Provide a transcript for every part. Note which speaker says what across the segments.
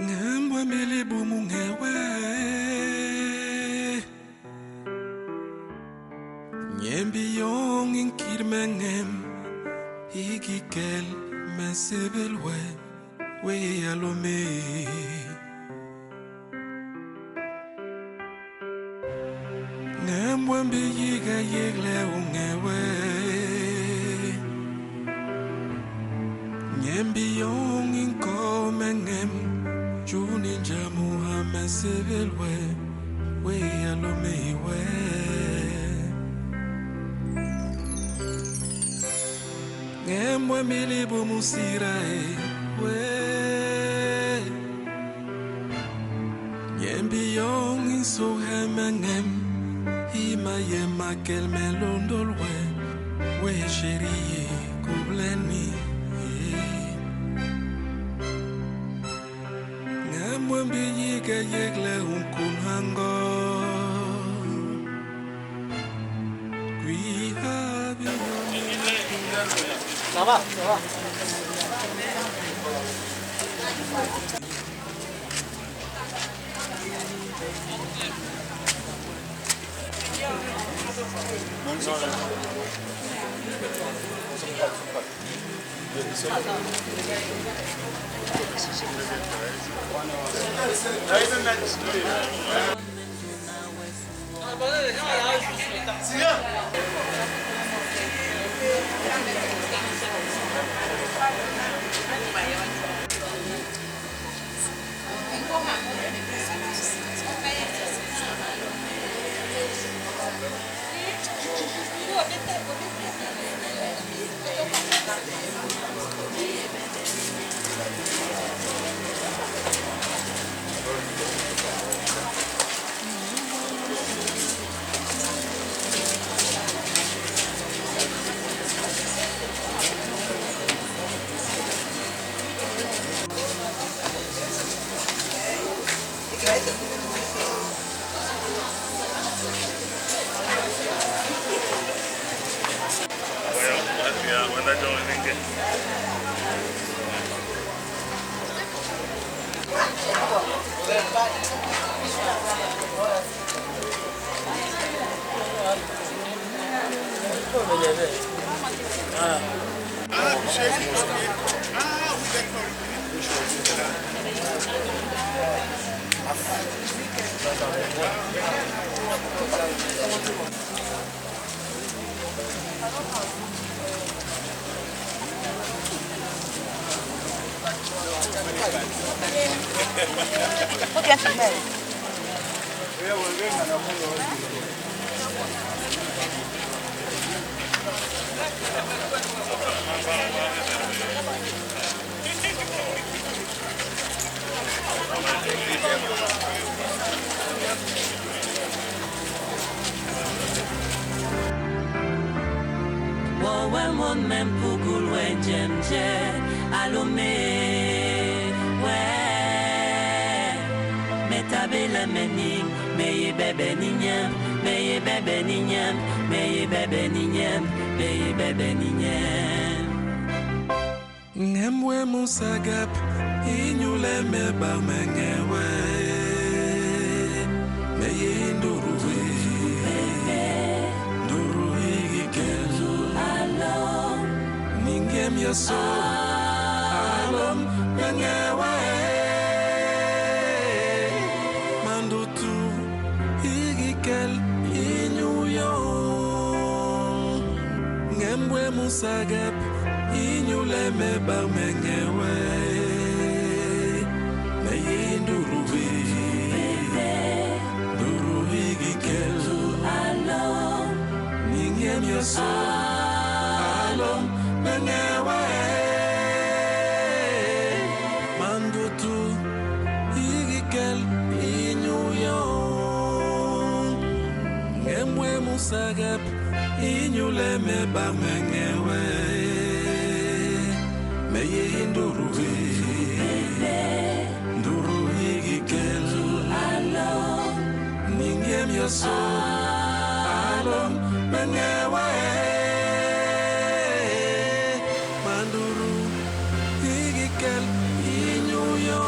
Speaker 1: Ngembwe milibu mungewe Nyembi yong inkirmengem Ikikel mesebelwe We alome Ngembwe mbiyiga yegle ungewe Nyembi yong inkomengem Juni jamuha mesebelwe We alome we Ngembwe milibu musirae we Nyembi yong insohemengem Ima yema kel melondolwe We sheriye kubleni Ngembwe mbiyiga yegle unkunhango Kwihabi
Speaker 2: Ça va, ça va.
Speaker 3: Même pour couler j'aime allumé ouais mais ta belle mening mais bébé nignam mais bébé nignam mais bébé nignam mais bébé nignam
Speaker 1: Ngembwe musagap Inyule meba mengewe Meye nduruwe Nduruwe gikezu Ningem yaso Alom mengewe Mandutu Igikel Inyuyo Ngembwe musagap Inyule meba mengewe Meye nduruwe Nduruwe gikezu Ningem yaso Alom mengewe Mandutu Igikel Inyuyo Ngembwe musagap Inyule meba mengewe Meye nduruwe Nduruwe gikel Ningem yaso Alom mengewe Manduru Igikel Inyuyo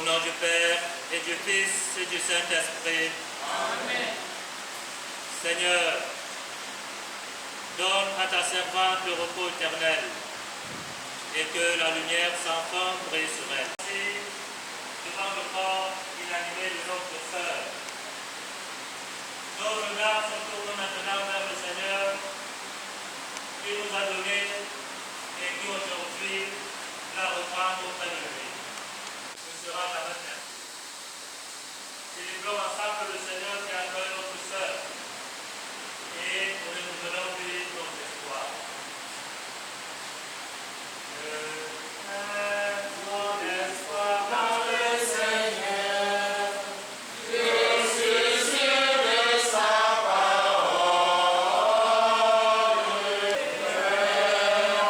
Speaker 2: Au nom du Père et du Fils et du Saint-Esprit.
Speaker 3: Amen.
Speaker 2: Seigneur, donne à ta servante le repos éternel et que la lumière sans fin brille sur elle. Merci devant le corps inanimé de notre sœur. Nos regards se tournent maintenant vers le Seigneur qui nous a donné et qui aujourd'hui la reprend auprès de lui. Ce sera la matin. Célébrons ensemble le Seigneur qui a accueilli notre sœur et nous venons lui notre espoir. Mon espoir dans le Seigneur, je suis sûr de sa parole.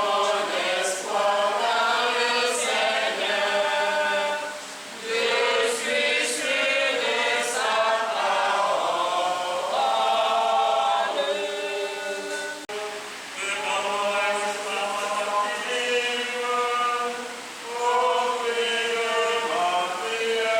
Speaker 2: Mon espoir dans le Seigneur, je suis sûr de sa parole. Que ton règne soit mortifié, ô prière ma prière.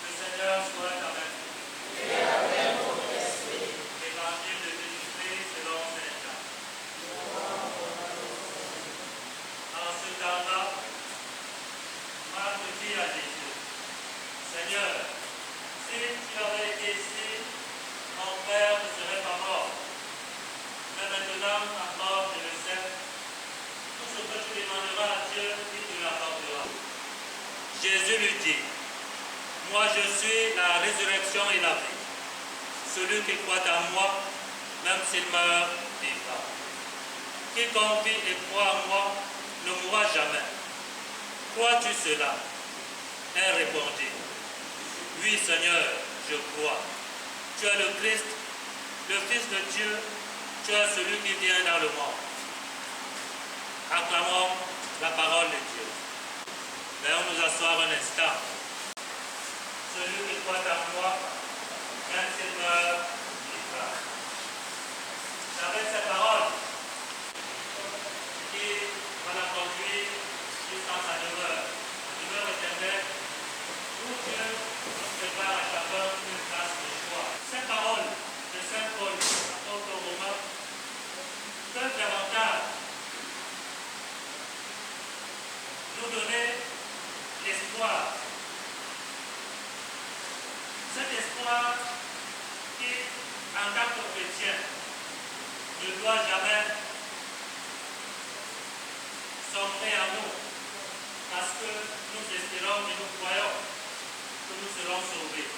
Speaker 2: Le Seigneur soit avec vous. Évangile de Jésus-Christ selon saint Jean. En ce temps-là, Marthe dit à Jésus, Seigneur, si tu avais été ici, mon frère ne serait pas mort. Mais maintenant, à mort, je le sais, tout ce que tu demanderas à Dieu, il te l'accordera. Jésus lui dit, moi je suis la résurrection et la vie. Celui qui croit en moi, même s'il meurt, vivra. Quiconque vit et croit en moi ne mourra jamais. Crois-tu cela? Elle répondit, oui Seigneur, je crois. Tu es le Christ, le Fils de Dieu, tu es celui qui vient dans le monde. Acclamons la parole de Dieu. Venons nous asseoir un instant. Celui qui croit en moi, même s'il meurt, vivra. C'est avec ces paroles qui va la conduire jusqu'à sa demeure éternelle, où Dieu nous prépare à chacun une place de choix. Ces paroles de Saint Paul, apôtre aux Romains, peuvent davantage nous donner l'espoir. Cet espoir qui, en tant que chrétien, ne doit jamais sombrer en nous, parce que nous espérons et nous croyons que nous serons sauvés.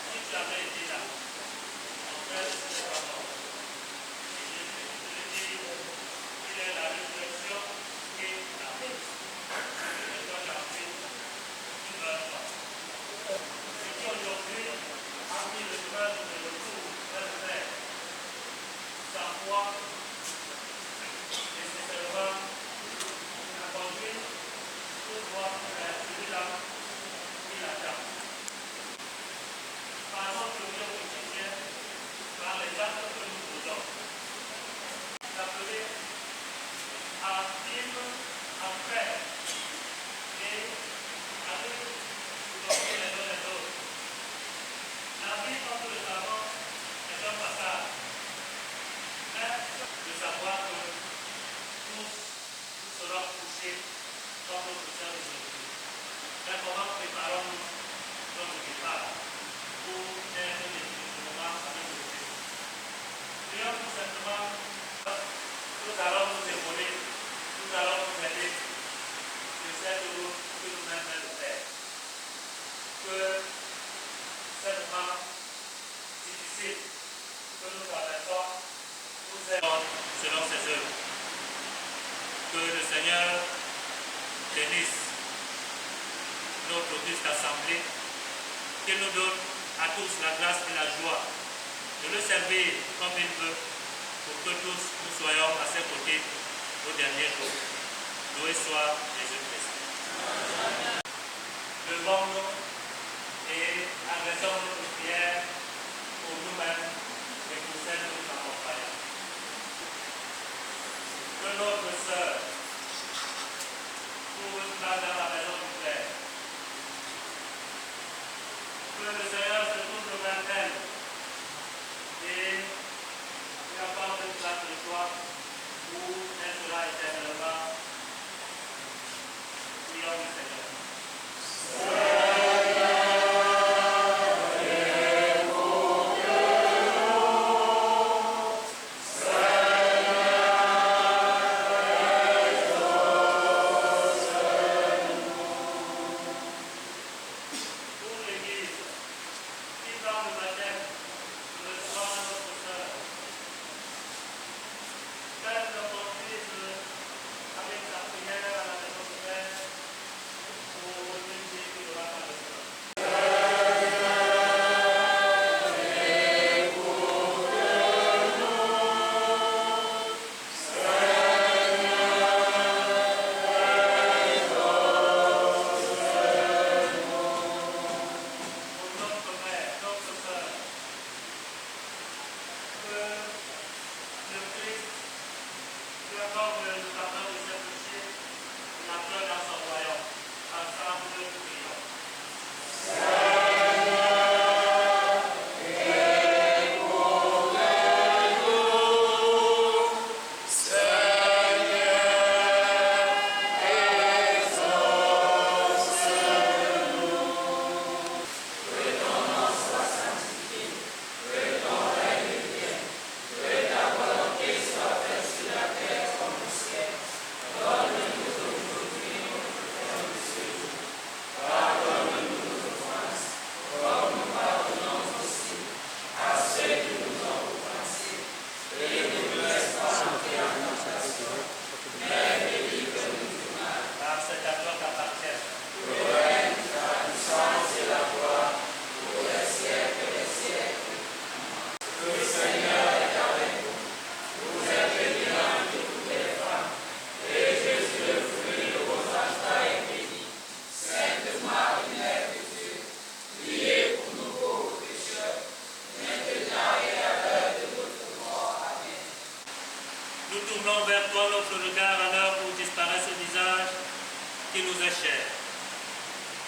Speaker 2: Si tu avais été là, mon frère ne serait pas mort. Et Jésus te dit, il est la résurrection et la vie. Ce qui aujourd'hui a pris le chemin de retour vers le Père, sa foi, nécessairement, a conduit tout droit vers celui-là qui l'attend. Par notre vie quotidienne, par les actes que nous faisons, d'appeler à vivre après et avec supporter les uns les autres. La vie, comme nous le savons, est un passage. Mais de savoir que tous nous serons touchés comme notre Seigneur aujourd'hui. Mais comment préparons-nous notre départ pour être définitivement avec le Christ? Prions tout simplement, nous allons nous épauler, nous allons nous aider de cette route que nous-mêmes nous faire. Que cette moment difficile que nous traversons nous aide selon ses œuvres. Que auguste assemblée, qu'il nous donne à tous la grâce et la joie de le servir comme il veut, pour que tous nous soyons à ses côtés au dernier jour. Loué soit Jésus-Christ. Levons-nous et adressons notre prière pour nous-mêmes et pour celles que nous accompagnons. Que notre sœur trouve une place dans la maison du Père. Que le Seigneur se tourne vers elle et lui apporte une place de joie où elle sera éternellement. Prions le Seigneur.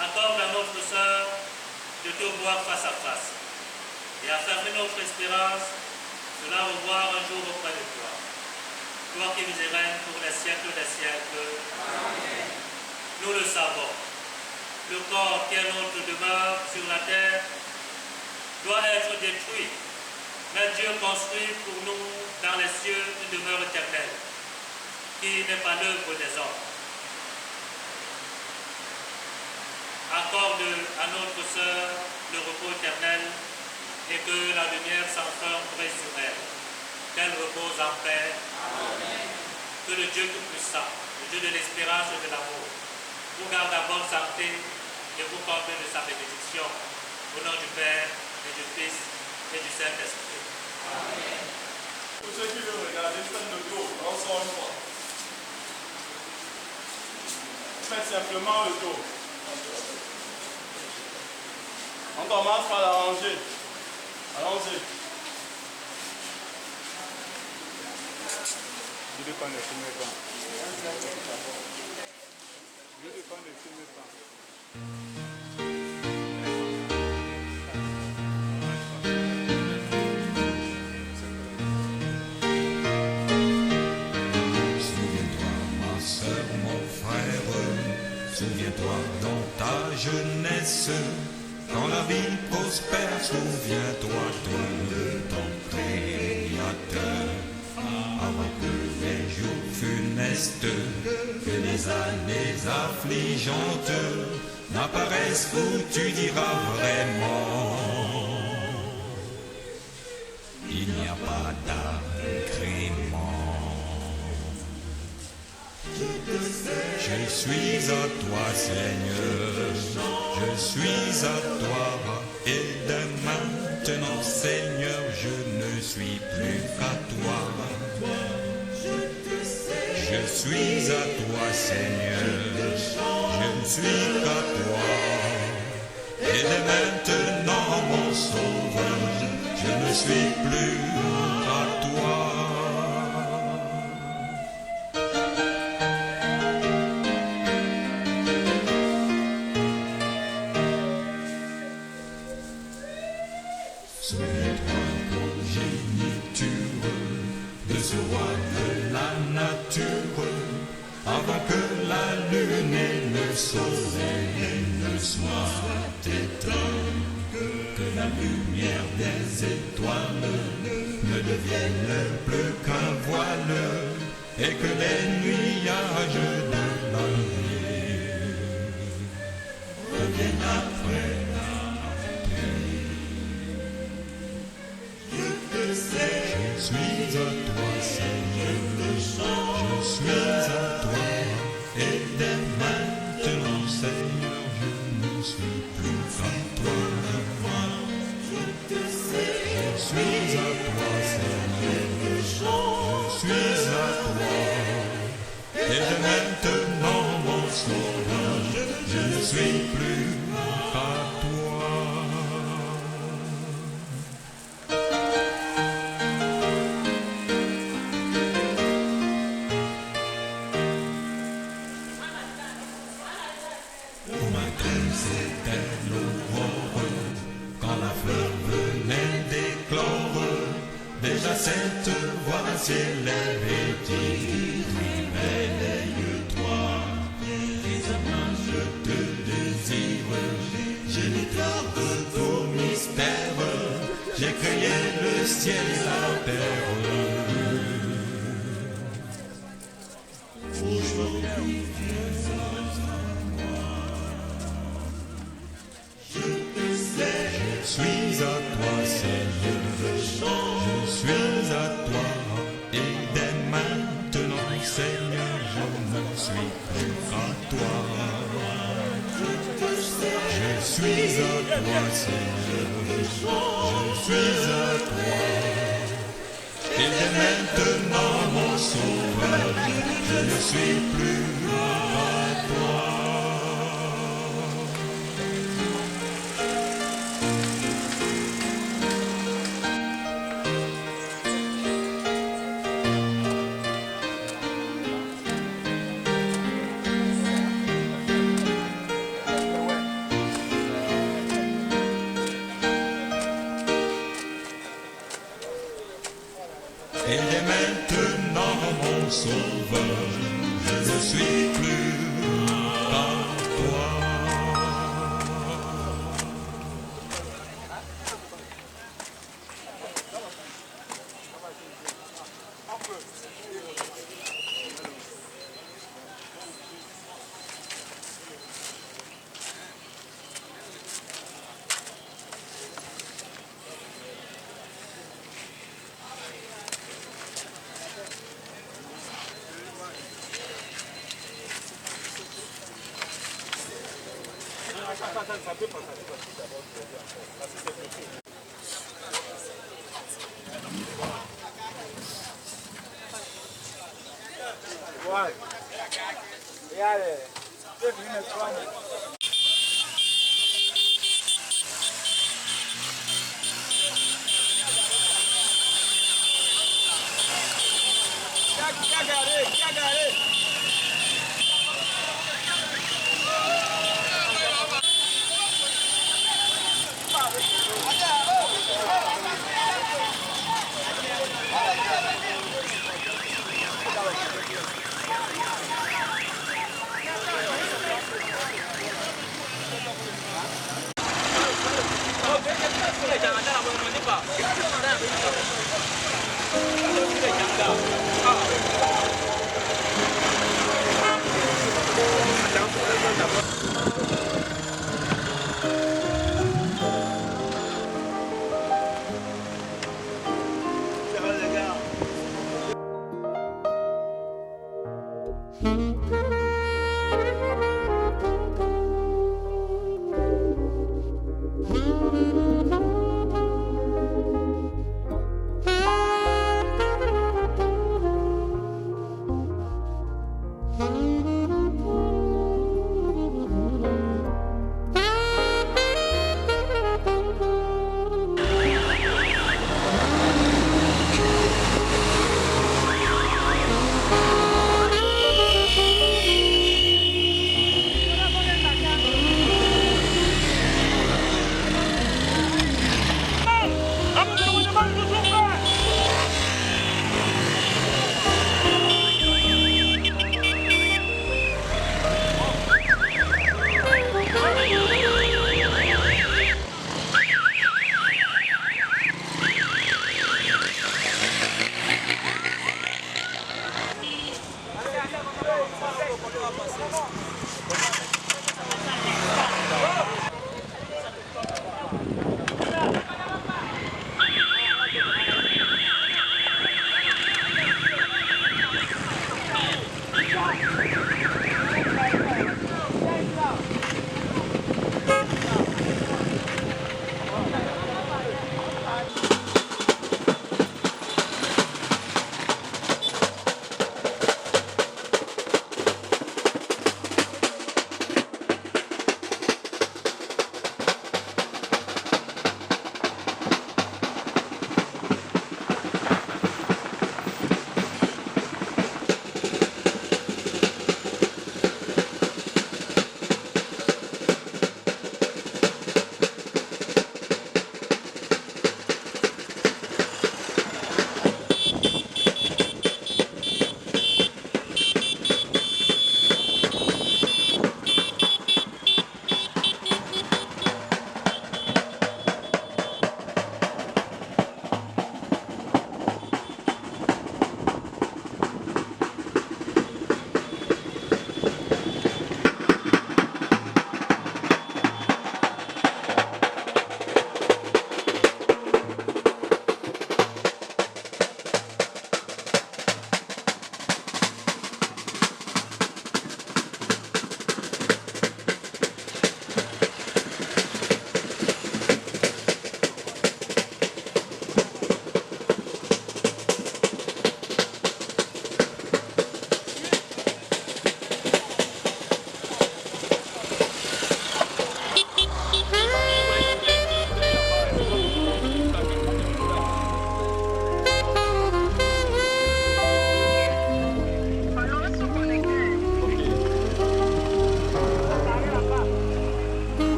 Speaker 2: Accorde à notre sœur de te voir face à face et affermir notre espérance de la revoir un jour auprès de toi. Toi qui nous règnes pour les siècles des siècles. Amen. Nous le savons. Le corps qui est notre demeure sur la terre doit être détruit, mais Dieu construit pour nous dans les cieux une demeure éternelle qui n'est pas l'œuvre des hommes. Accorde à notre sœur le repos éternel et que la lumière sans fin brille sur elle. Qu'elle repose en paix. Amen. Que le Dieu Tout-Puissant, le Dieu de l'espérance et de l'amour, vous garde en bonne santé et vous comble de sa bénédiction. Au nom du Père et du Fils et du Saint-Esprit. Amen.
Speaker 4: Pour ceux qui veulent regarder, faites le tour, encore une fois. Faites simplement le tour. On commence par la rangée. Allons-y.
Speaker 5: Je dépend de filmer pas. Je dépend de filmer pas.
Speaker 6: Souviens-toi dans ta jeunesse, quand la vie prospère, souviens-toi tout le temps créateur. Avant que les jours funestes, que les années affligeantes n'apparaissent où tu diras vraiment, il n'y a pas d'agrément. Je Je suis à toi, Seigneur, je suis à toi, et dès maintenant, Seigneur, je ne suis plus qu'à toi. Je suis à toi, Seigneur, je ne suis qu'à toi, et dès maintenant, mon Sauveur, je ne suis plus qu'à toi. Souviens-toi, progéniture de ce roi de la nature, avant que la lune et le soleil ne soient éteints, que la lumière des étoiles ne devienne plus qu'un voile, et que les nuages de la nuit reviennent après la pluie. Je suis à toi, Seigneur, je suis à toi, et dès maintenant, Seigneur, je ne suis plus qu'à toi. Je suis à toi, Seigneur, je suis à toi, et dès maintenant, mon Sauveur, je ne suis plus qu'à toi. Au matin, c'était l'aurore, quand la fleur venait d'éclore. Déjà cette voix s'élève et dit, réveille-toi. Désormais je te désire, géniteur de tout mystère. J'ai créé le ciel et la terre. Aujourd'hui viens à moi. Je suis à toi, Seigneur, je suis à toi, et dès maintenant, Seigneur, je ne suis plus à toi. Je suis à toi, Seigneur, je suis à toi, et dès maintenant, mon Sauveur, je ne suis plus à toi. Et dès maintenant, mon Sauveur, je ne suis plus qu'à toi.
Speaker 5: Ça peut passer d'abord. Parce que c'est bloqué. Ouais. Regardez. C'est venu me prendre.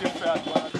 Speaker 5: Dieu fait à toi.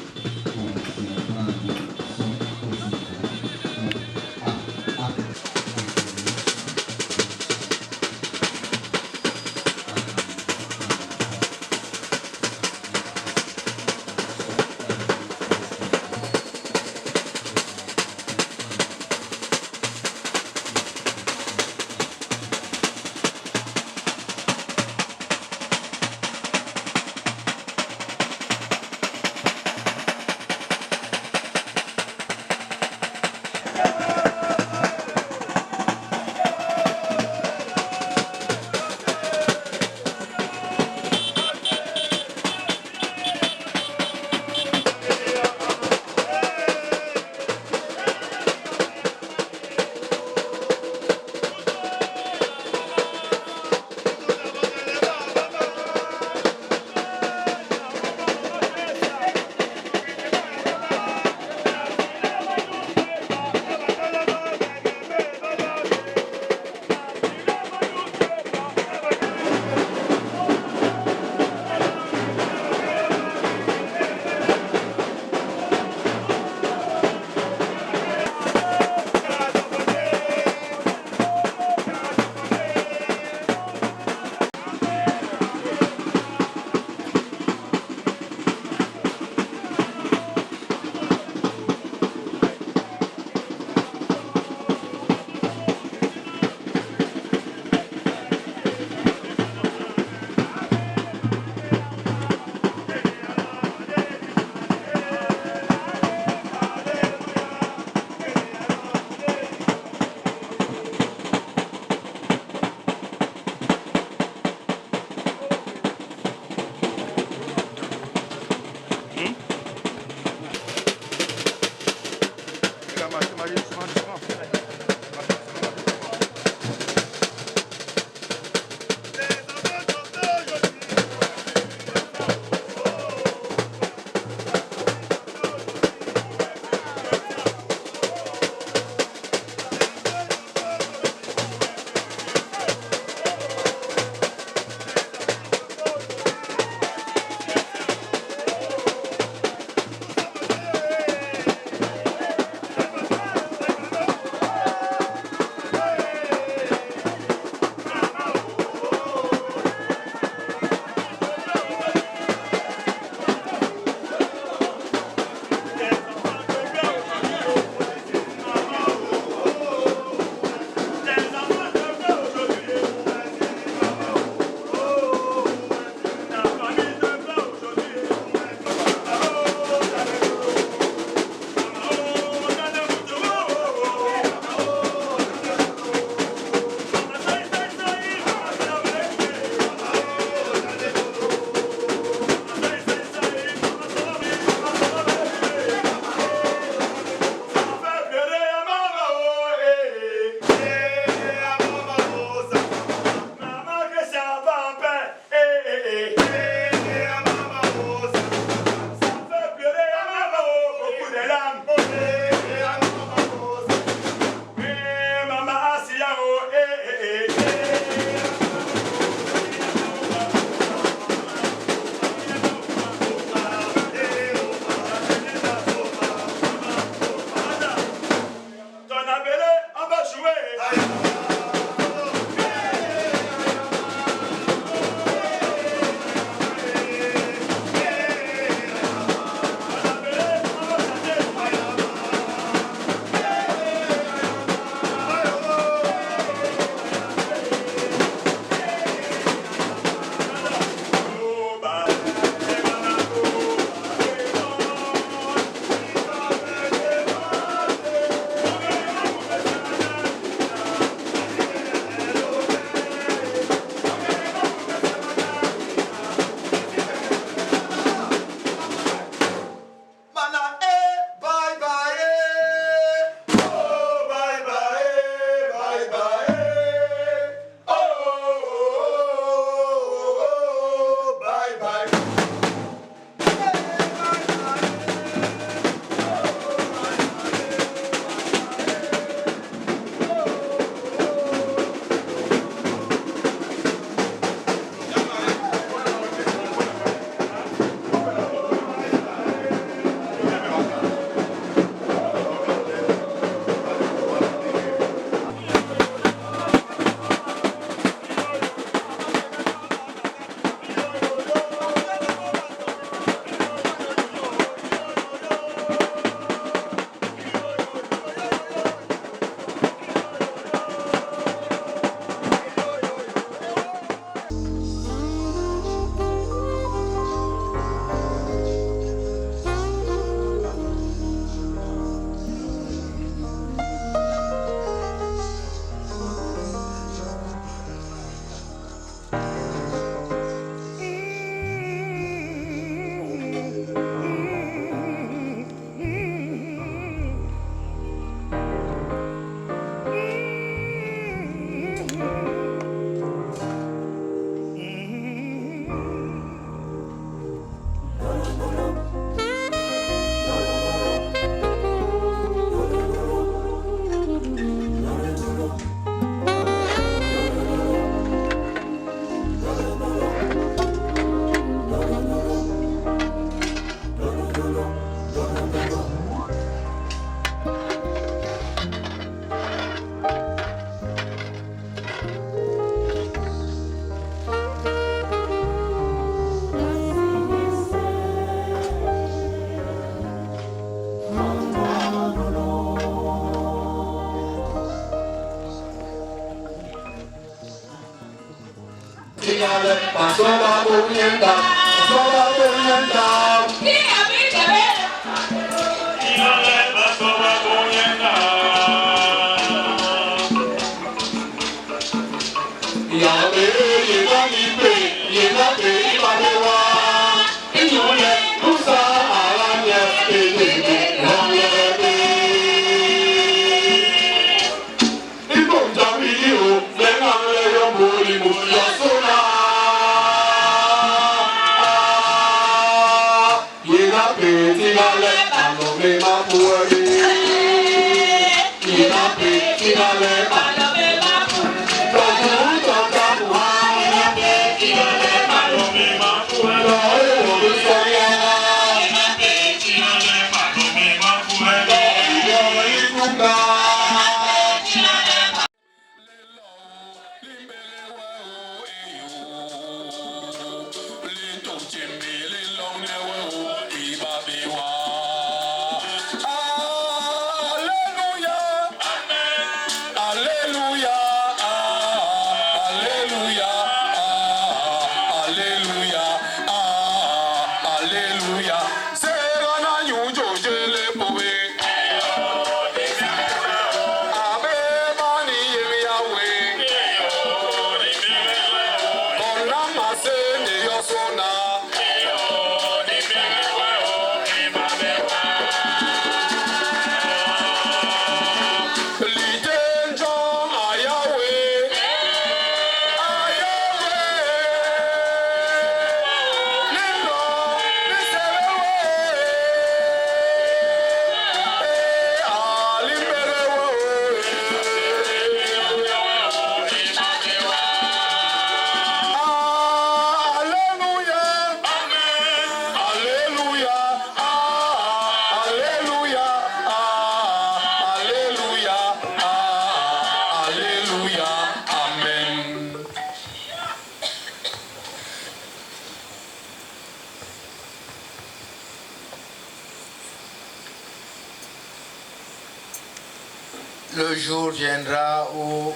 Speaker 7: Le jour viendra où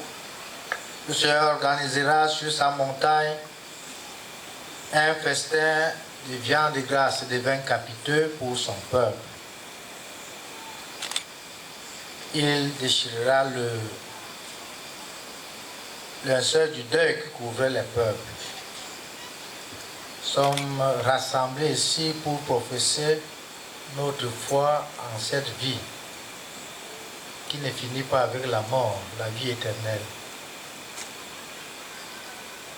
Speaker 7: le Seigneur organisera sur sa montagne un festin de viande de grâce et de vins capiteux pour son peuple. Il déchirera le linceul du deuil qui couvrait les peuples. Nous sommes rassemblés ici pour professer notre foi en cette vie qui ne finit pas avec la mort, la vie éternelle,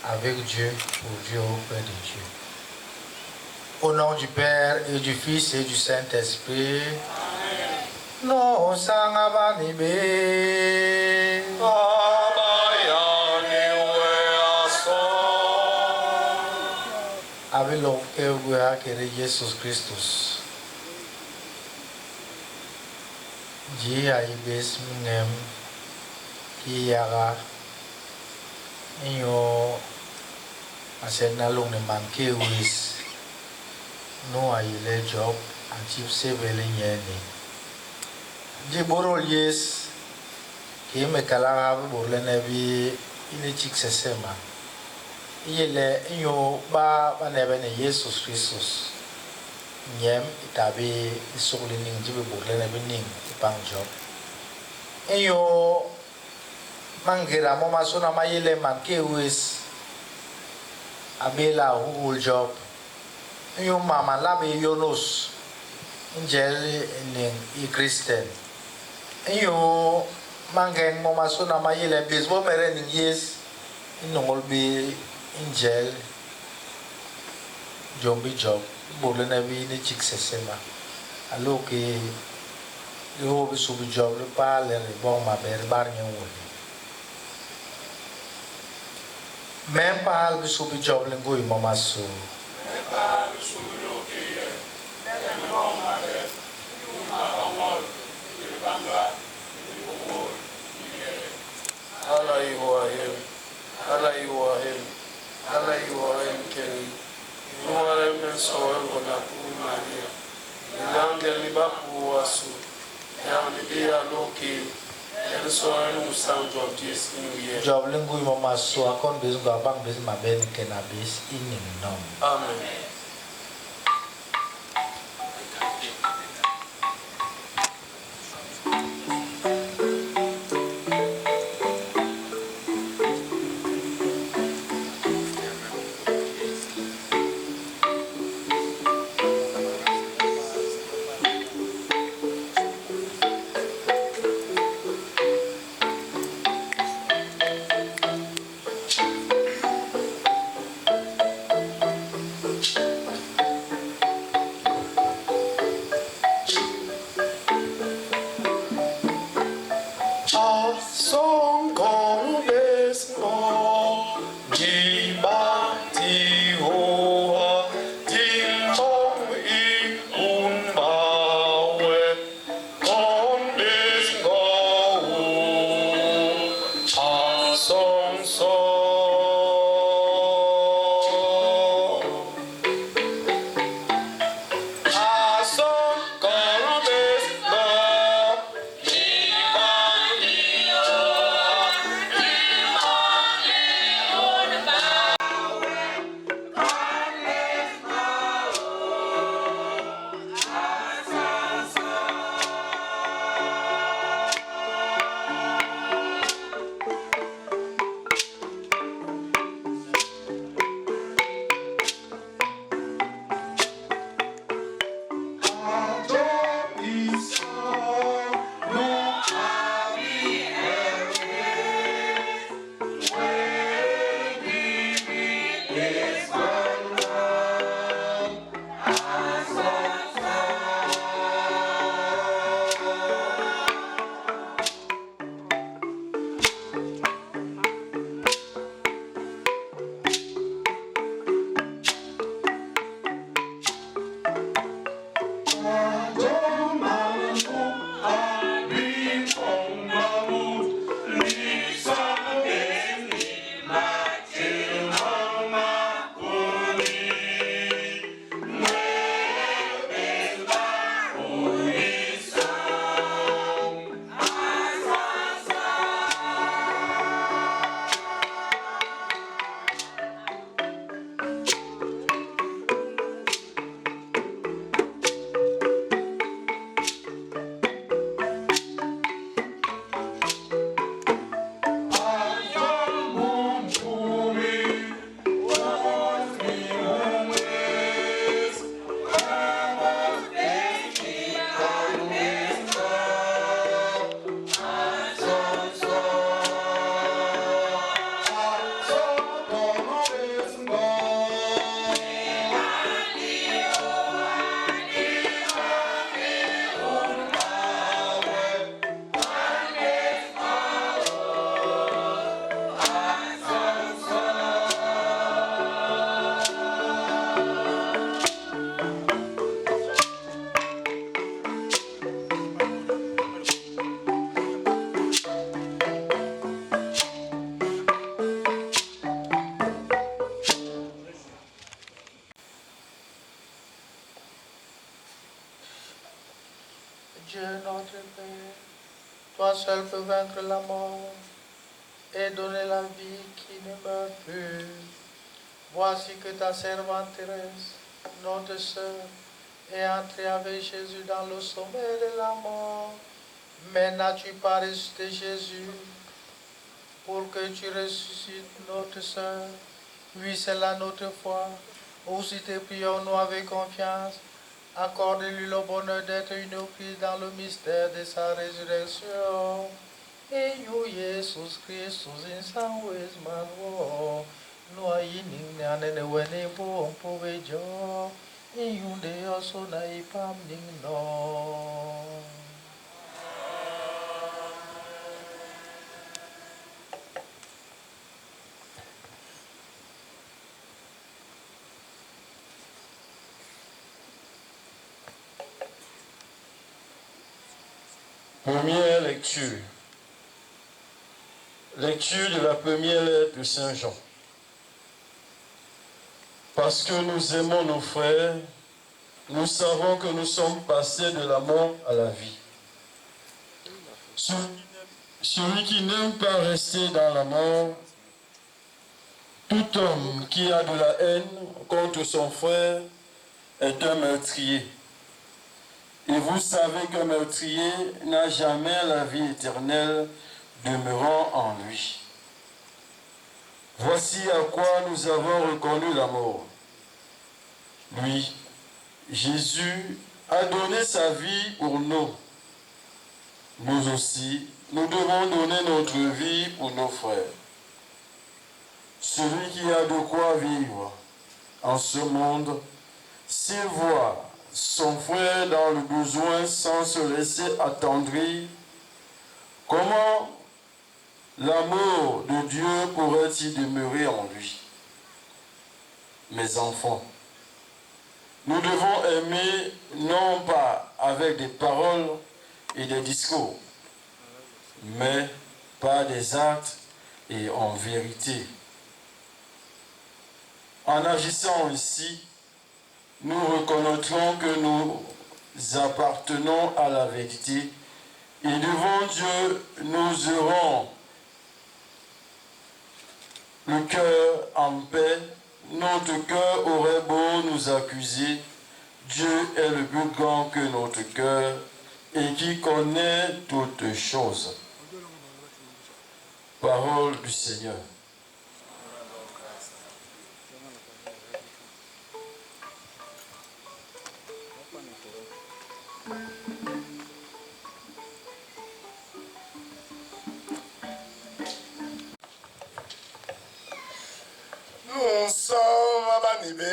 Speaker 7: avec Dieu, pour Dieu, auprès de Dieu. Au nom du Père et du Fils et du Saint-Esprit, non, Sangabanibe, avec le cœur de Jésus Christus. Ji aibes mingem kiyaga iyo asena long ne manke wis no aile job anchip sebele nyeni ji borol yes ki me kala borle ne bi ini chik sesema ile iyo ba ne bene Jesus Christus nyem itabi isogli ning jibe borle ne bi ning pang job eyo mangira mo masuna mayele manke wis abela hu job eyo mama labe yonos ingel ning I Christian eyo mangen mo masuna mayele bisbo mere ning yes inongol bi ingel jombi job borle na bi ni chiksesema aloke yo be subi job le pa le bon ma ber bar nyen wo même pas be subi job le ngoi mama so même pas be subi lo ke le bon ma ber yo ma bon le banga wo ala yu wa him ke yo ara men so ko na ku maria ngangel ni ba ku asu yang dia loki yang
Speaker 5: soir nous sommes job this new year.
Speaker 7: Job lingui mama so akon bez go bang bez ma ben kenabis in nom.
Speaker 5: Amen.
Speaker 7: Dieu notre Père, toi seul peux vaincre la mort et donner la vie qui ne meurt plus. Voici que ta servante Thérèse, notre sœur, est entrée avec Jésus dans le sommet de la mort. Mais n'as-tu pas ressuscité Jésus pour que tu ressuscites notre sœur? Oui, c'est là notre foi. Aussi te prions-nous avec confiance. Accorde-lui le bonheur d'être unis dans le mystère de sa résurrection. Et you, Jesus Christus, in some ways, man, no, I in an when a bone povejo. And you, they also naipam no.
Speaker 8: Première lecture. Lecture de la première lettre de Saint Jean. Parce que nous aimons nos frères, nous savons que nous sommes passés de la mort à la vie. celui qui n'aime pas rester dans la mort, tout homme qui a de la haine contre son frère est un meurtrier. Et vous savez qu'un meurtrier n'a jamais la vie éternelle demeurant en lui. Voici à quoi nous avons reconnu la mort. Lui, Jésus, a donné sa vie pour nous. Nous aussi, nous devons donner notre vie pour nos frères. Celui qui a de quoi vivre en ce monde, s'il voit son frère dans le besoin sans se laisser attendrir, comment l'amour de Dieu pourrait-il demeurer en lui? Mes enfants, nous devons aimer non pas avec des paroles et des discours, mais par des actes et en vérité. En agissant ici, nous reconnaîtrons que nous appartenons à la vérité et devant Dieu, nous aurons le cœur en paix. Notre cœur aurait beau nous accuser, Dieu est le plus grand que notre cœur et qui connaît toutes choses. Parole du Seigneur.
Speaker 9: Nous sommes à Banibé.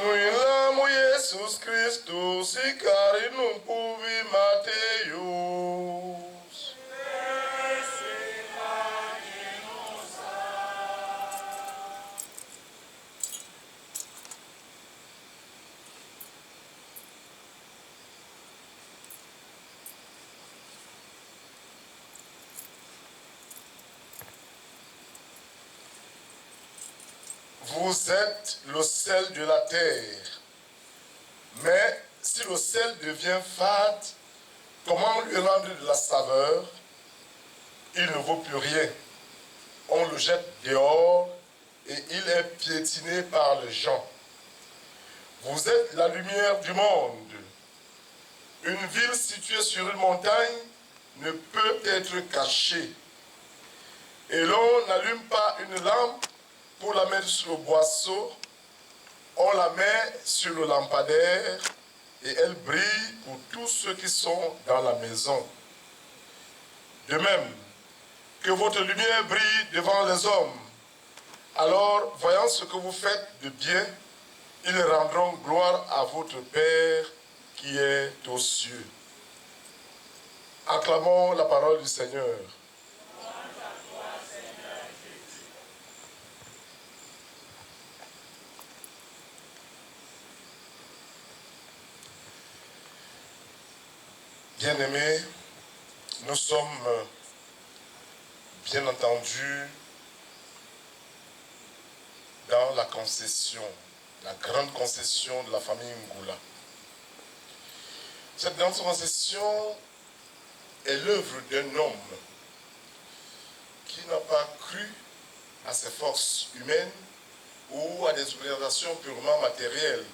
Speaker 9: Oui, l'âme Jésus Christus, si car il nous pouvait Mathéus. Vous êtes le sel de la terre. Mais si le sel devient fade, comment lui rendre de la saveur? Il ne vaut plus rien. On le jette dehors et il est piétiné par les gens. Vous êtes la lumière du monde. Une ville située sur une montagne ne peut être cachée. Et l'on n'allume pas une lampe pour la mettre sur le boisseau, on la met sur le lampadaire et elle brille pour tous ceux qui sont dans la maison. De même, que votre lumière brille devant les hommes. Alors, voyant ce que vous faites de bien, ils rendront gloire à votre Père qui est aux cieux. Acclamons la parole du Seigneur. Bien-aimés, nous sommes bien entendu dans la concession, la grande concession de la famille Ngoula. Cette grande concession est l'œuvre d'un homme qui n'a pas cru à ses forces humaines ou à des organisations purement matérielles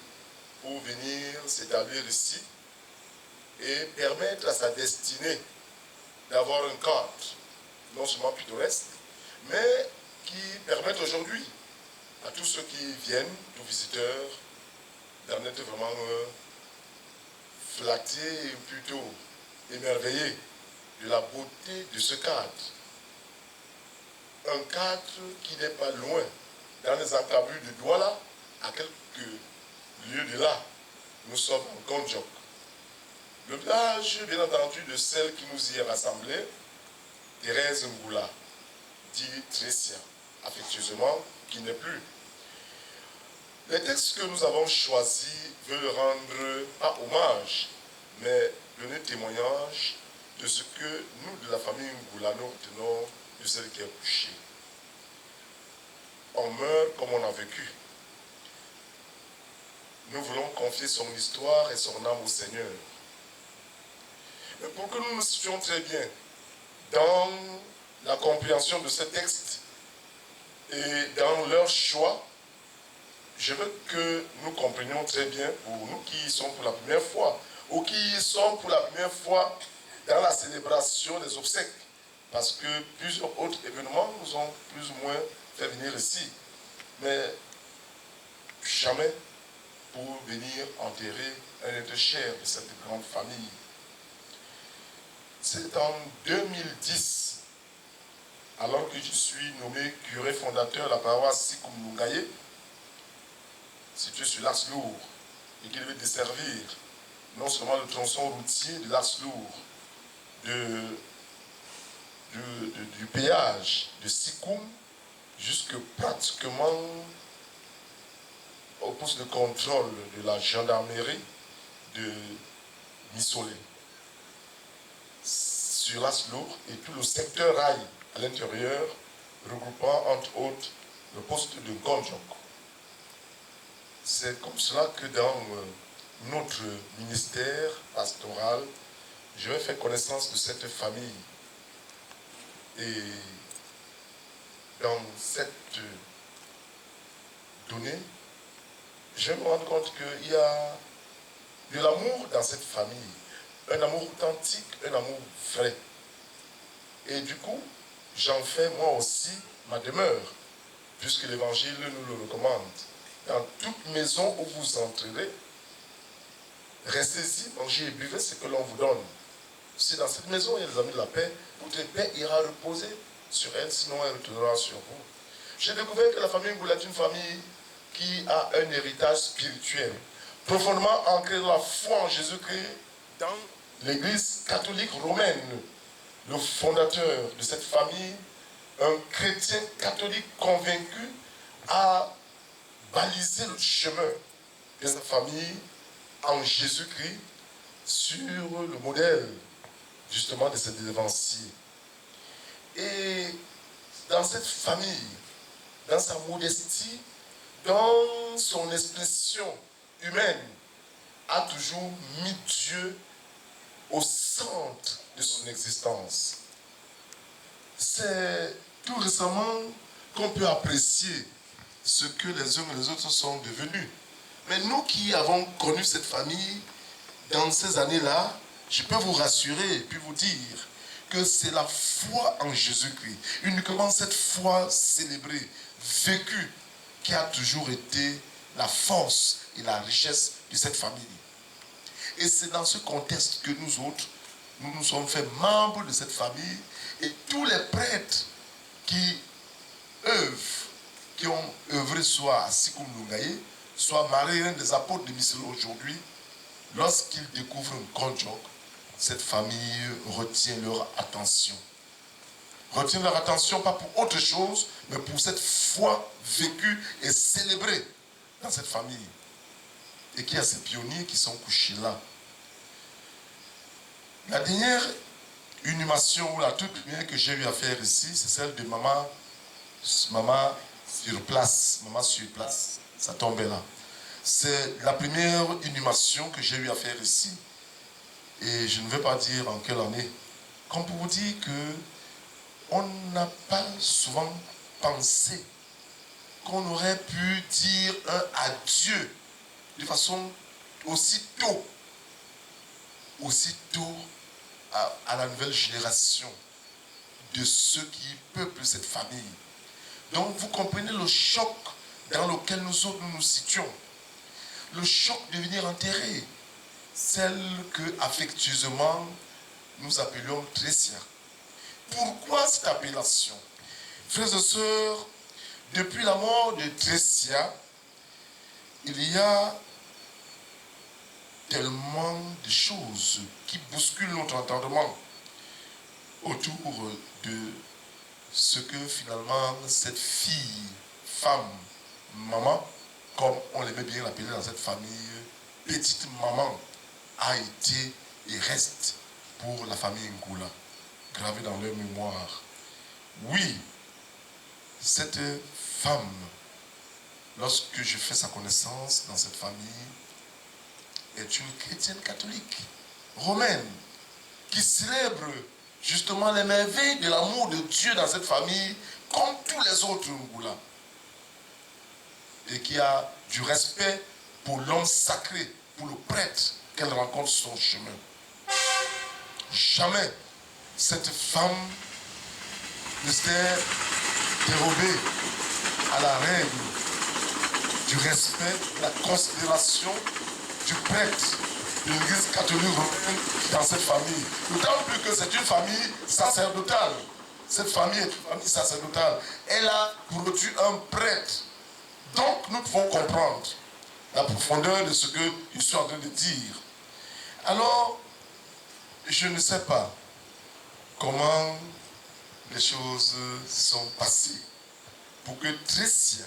Speaker 9: pour venir s'établir ici et permettre à sa destinée d'avoir un cadre non seulement pittoresque, mais qui permettent aujourd'hui à tous ceux qui viennent, tous visiteurs, d'en être vraiment flattés et plutôt émerveillés de la beauté de ce cadre. Un cadre qui n'est pas loin, dans les encablures de Douala, à quelques lieues de là. Nous sommes en Gondjok. Le village, bien entendu, de celle qui nous y est rassemblée, Thérèse Ngoula, dit Trécia, affectueusement, qui n'est plus. Les textes que nous avons choisis veulent rendre, pas hommage, mais donner témoignage de ce que nous, de la famille Ngoula, nous retenons de celle qui est couchée. On meurt comme on a vécu. nous voulons confier son histoire et son âme au Seigneur. Mais pour que nous nous situions très bien dans la compréhension de ce texte et dans leur choix, je veux que nous comprenions très bien, pour nous qui y sommes pour la première fois, ou qui y sommes pour la première fois dans la célébration des obsèques, parce que plusieurs autres événements nous ont plus ou moins fait venir ici, mais jamais pour venir enterrer un être cher de cette grande famille. C'est en 2010, alors que je suis nommé curé fondateur de la paroisse Sikoum Lungaye, située sur l'Axe Lourd, et qui devait desservir non seulement le tronçon routier de l'Axe Lourd, du péage de Sikoum, jusque pratiquement au poste de contrôle de la gendarmerie de Missolé, sur l'Axe Lourd, et tout le secteur rail à l'intérieur, regroupant entre autres le poste de Gondjok. C'est comme cela que dans notre ministère pastoral, je vais faire connaissance de cette famille. Et dans cette donnée, je me rends compte qu'il y a de l'amour dans cette famille, un amour authentique, un amour vrai. Et du coup, j'en fais moi aussi ma demeure, puisque l'Évangile nous le recommande. Dans toute maison où vous entrerez, restez-y, mangez et buvez ce que l'on vous donne. Si dans cette maison il y a des amis de la paix, votre paix ira reposer sur elle, sinon elle retournera sur vous. J'ai découvert que la famille Ngoula est une famille qui a un héritage spirituel, profondément ancré dans la foi en Jésus-Christ, dans l'Église catholique romaine. Le fondateur de cette famille, un chrétien catholique convaincu, a balisé le chemin de sa famille en Jésus-Christ sur le modèle justement de cet évancier. Et dans cette famille, dans sa modestie, dans son expression humaine, a toujours mis Dieu au centre de son existence. C'est tout récemment qu'on peut apprécier ce que les uns et les autres sont devenus. Mais nous qui avons connu cette famille dans ces années-là, je peux vous rassurer et puis vous dire que c'est la foi en Jésus-Christ, uniquement cette foi célébrée, vécue, qui a toujours été la force et la richesse de cette famille. Et c'est dans ce contexte que nous autres, nous nous sommes fait membres de cette famille, et tous les prêtres qui œuvrent, qui ont œuvré soit à Sikoum Lungaye, soit Marie-Reine des apôtres de Missolé aujourd'hui, lorsqu'ils découvrent un Gondjok, cette famille retient leur attention. Retient leur attention pas pour autre chose, mais pour cette foi vécue et célébrée dans cette famille. Et qu'il y a ces pionniers qui sont couchés là. La dernière inhumation, la toute première que j'ai eu à faire ici, c'est celle de maman sur place. Maman sur place, ça tombait là. C'est la première inhumation que j'ai eu à faire ici. Et je ne vais pas dire en quelle année. Comme pour vous dire que on n'a pas souvent pensé qu'on aurait pu dire un adieu de façon aussi tôt à la nouvelle génération de ceux qui peuplent cette famille. Donc vous comprenez le choc dans lequel nous autres nous situons. Le choc de venir enterrer celle que affectueusement nous appelions Tressia. Pourquoi cette appellation? Frères et sœurs, depuis la mort de Tressia, il y a tellement de choses qui bousculent notre entendement autour de ce que finalement cette fille, femme, maman, comme on l'aimait bien l'appeler dans cette famille, petite maman, a été et reste pour la famille Ngoula, gravé dans leur mémoire. Oui, cette femme, lorsque je fais sa connaissance dans cette famille, est une chrétienne catholique, romaine, qui célèbre justement les merveilles de l'amour de Dieu dans cette famille, comme tous les autres Ngoula. Et qui a du respect pour l'homme sacré, pour le prêtre qu'elle rencontre sur son chemin. Jamais cette femme ne s'est dérobée à la règle du respect, de la considération du prêtre de l'église catholique romaine dans cette famille. D'autant plus que c'est une famille sacerdotale. Cette famille est une famille sacerdotale. Elle a produit un prêtre. Donc nous devons comprendre la profondeur de ce que je suis en train de dire. Alors, je ne sais pas comment les choses sont passées pour que Tressia,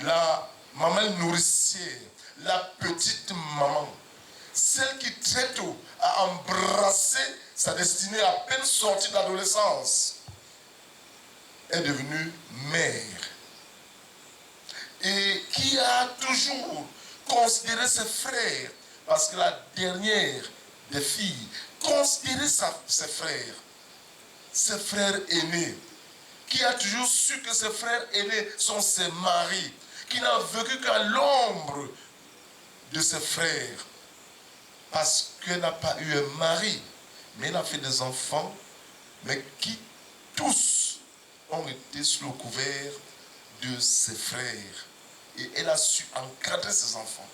Speaker 9: la maman nourricière, la petite maman, celle qui très tôt a embrassé sa destinée à peine sortie de l'adolescence, est devenue mère. Et qui a toujours considéré ses frères, parce que la dernière des filles, considérait ses frères aînés, qui a toujours su que ses frères aînés sont ses maris, qui n'a vécu qu'à l'ombre de ses frères, parce qu'elle n'a pas eu un mari, mais elle a fait des enfants, mais qui tous ont été sous le couvert de ses frères. Et elle a su encadrer ses enfants.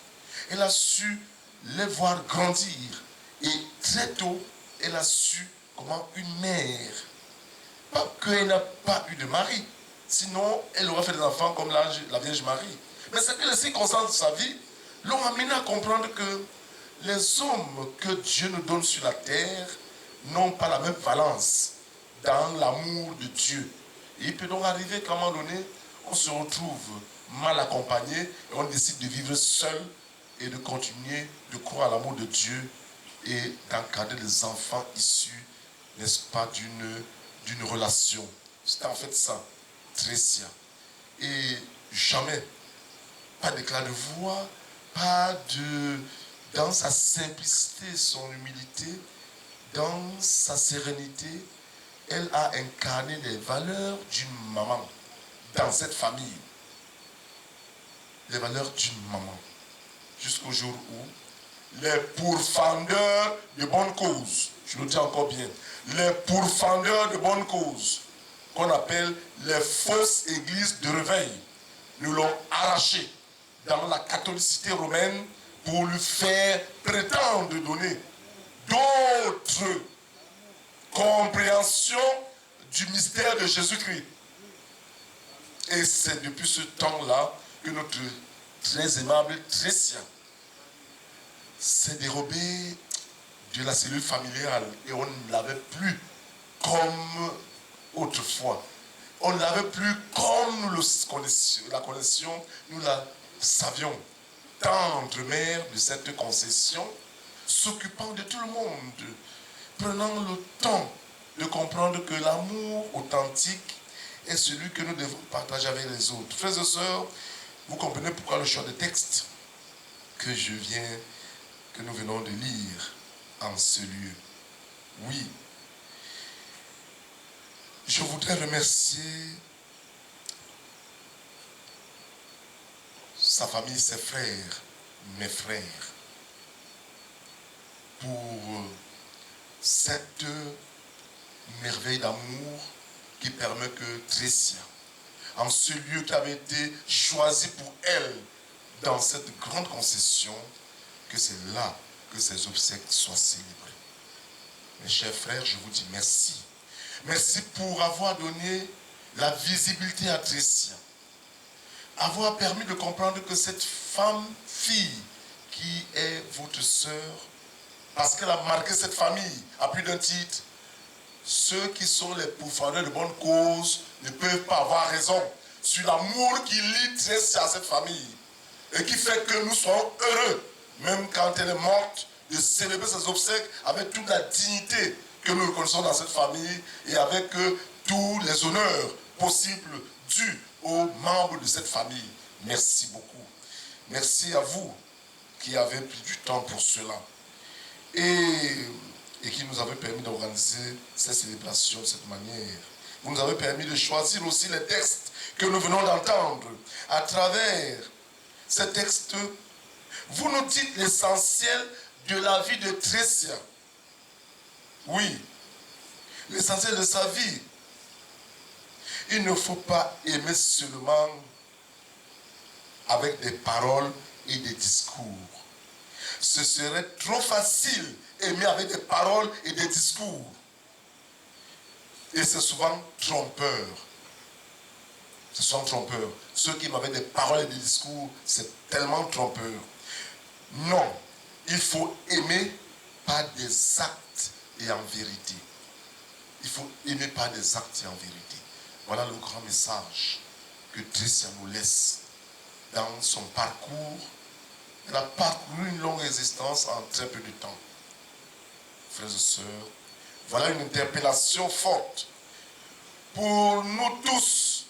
Speaker 9: Elle a su les voir grandir. Et très tôt, elle a su comment une mère, pas qu'elle n'a pas eu de mari, sinon elle aurait fait des enfants comme la Vierge Marie. Mais c'est que les circonstances de sa vie l'ont amené à comprendre que les hommes que Dieu nous donne sur la terre n'ont pas la même valence dans l'amour de Dieu. Et il peut donc arriver qu'à un moment donné, on se retrouve mal accompagné et on décide de vivre seul et de continuer de croire à l'amour de Dieu et d'encadrer les enfants issus, n'est-ce pas, d'une relation. C'était en fait ça, Tressia. Et jamais, pas d'éclat de voix, pas de... Dans sa simplicité, son humilité, dans sa sérénité, elle a incarné les valeurs d'une maman dans cette famille. Les valeurs d'une maman. Jusqu'au jour où les pourfendeurs de bonnes causes, je le dis encore bien, les pourfendeurs de bonnes causes, qu'on appelle les fausses églises de réveil, nous l'ont arraché dans la catholicité romaine pour lui faire prétendre donner d'autres compréhensions du mystère de Jésus-Christ. Et c'est depuis ce temps-là que notre très aimable Tressia s'est dérobé de la cellule familiale et on ne l'avait plus comme autrefois. On ne l'avait plus comme nous la connaissions, nous la savions. Tendre-mère de cette concession, s'occupant de tout le monde, prenant le temps de comprendre que l'amour authentique est celui que nous devons partager avec les autres. Frères et sœurs, vous comprenez pourquoi le choix de texte que nous venons de lire en ce lieu. Oui, je voudrais remercier sa famille, ses frères, mes frères, pour cette merveille d'amour qui permet que Tressia, en ce lieu qui avait été choisi pour elle dans cette grande concession, que c'est là que ses obsèques soient célébrées. Mes chers frères, je vous dis merci. Merci pour avoir donné la visibilité à Tressia. Avoir permis de comprendre que cette fille qui est votre sœur, parce qu'elle a marqué cette famille à plus d'un titre, ceux qui sont les pourfendeurs de bonne cause ne peuvent pas avoir raison sur l'amour qui lie Tressia à cette famille et qui fait que nous soyons heureux, même quand elle est morte, de célébrer ses obsèques avec toute la dignité que nous reconnaissons dans cette famille et avec tous les honneurs possibles dus aux membres de cette famille. Merci beaucoup. Merci à vous qui avez pris du temps pour cela et qui nous avez permis d'organiser cette célébration de cette manière. Vous nous avez permis de choisir aussi les textes que nous venons d'entendre. À travers ces textes, vous nous dites l'essentiel de la vie de Trécia. Oui, l'essentiel de sa vie. Il ne faut pas aimer seulement avec des paroles et des discours. Ce serait trop facile aimer avec des paroles et des discours. Et c'est souvent trompeur. C'est souvent trompeur. Ceux qui m'avaient des paroles et des discours, c'est tellement trompeur. Non, il faut aimer par des actes et en vérité. Il faut aimer par des actes et en vérité. Voilà le grand message que Trécia nous laisse dans son parcours. Elle a parcouru une longue existence en très peu de temps. Frères et sœurs, voilà une interpellation forte pour nous tous,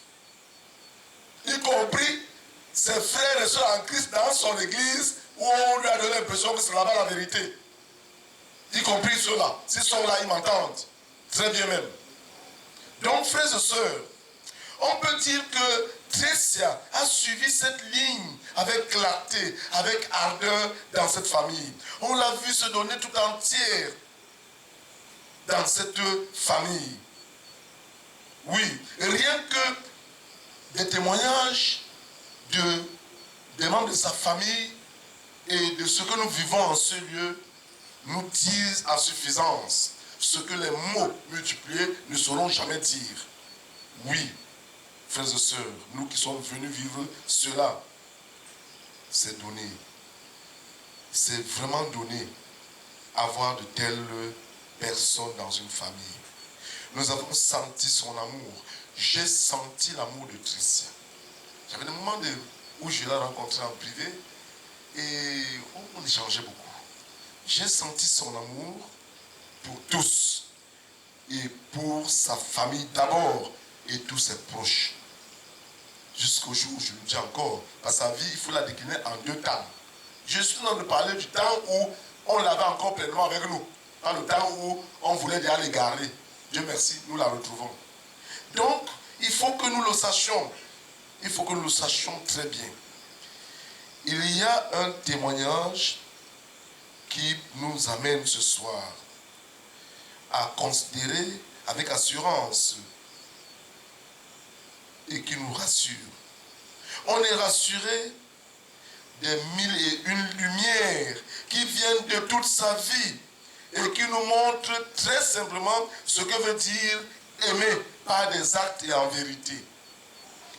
Speaker 9: y compris ses frères et sœurs en Christ dans son église, où on lui a donné l'impression que c'est là-bas la vérité. Y compris ceux-là. S'ils sont là, ils m'entendent. Très bien même. Donc, frères et sœurs, on peut dire que Trécia a suivi cette ligne avec clarté, avec ardeur dans cette famille. On l'a vu se donner tout entière dans cette famille. Oui, rien que des témoignages des membres de sa famille et de ce que nous vivons en ce lieu nous disent à suffisance ce que les mots multipliés ne sauront jamais dire. Oui, frères et sœurs, nous qui sommes venus vivre cela, c'est donné. C'est vraiment donné avoir de telles personnes dans une famille. Nous avons senti son amour. J'ai senti l'amour de Trécia. J'avais des moments où je l'ai rencontré en privé et on échangeait beaucoup. J'ai senti son amour pour tous et pour sa famille d'abord et tous ses proches. Jusqu'au jour où je le dis encore, par sa vie, il faut la décliner en 2 temps. Je suis en train de parler du temps où on l'avait encore pleinement avec nous. Pas le temps où on voulait déjà l'égarer. Dieu merci, nous la retrouvons. Donc, il faut que nous le sachions. Il faut que nous le sachions très bien. Il y a un témoignage qui nous amène ce soir à considérer avec assurance et qui nous rassure. On est rassuré des 1001 lumières qui viennent de toute sa vie et qui nous montrent très simplement ce que veut dire aimer par des actes et en vérité.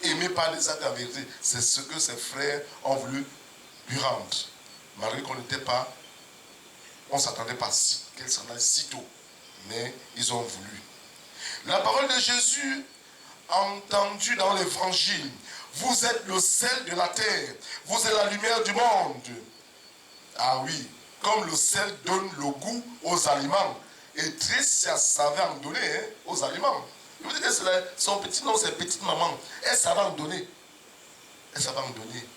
Speaker 9: Aimer par des actes et en vérité, c'est ce que ses frères ont voulu lui rendre. Malgré qu'on n'était pas, on ne s'attendait pas qu'elle s'en aille si tôt. Mais ils ont voulu. La parole de Jésus, entendue dans l'évangile, vous êtes le sel de la terre, vous êtes la lumière du monde. Ah oui, comme le sel donne le goût aux aliments. Et Trécia savait en donner aux aliments. Je vous dis que son petit nom, c'est petite maman. Elle savait en donner. Elle savait en donner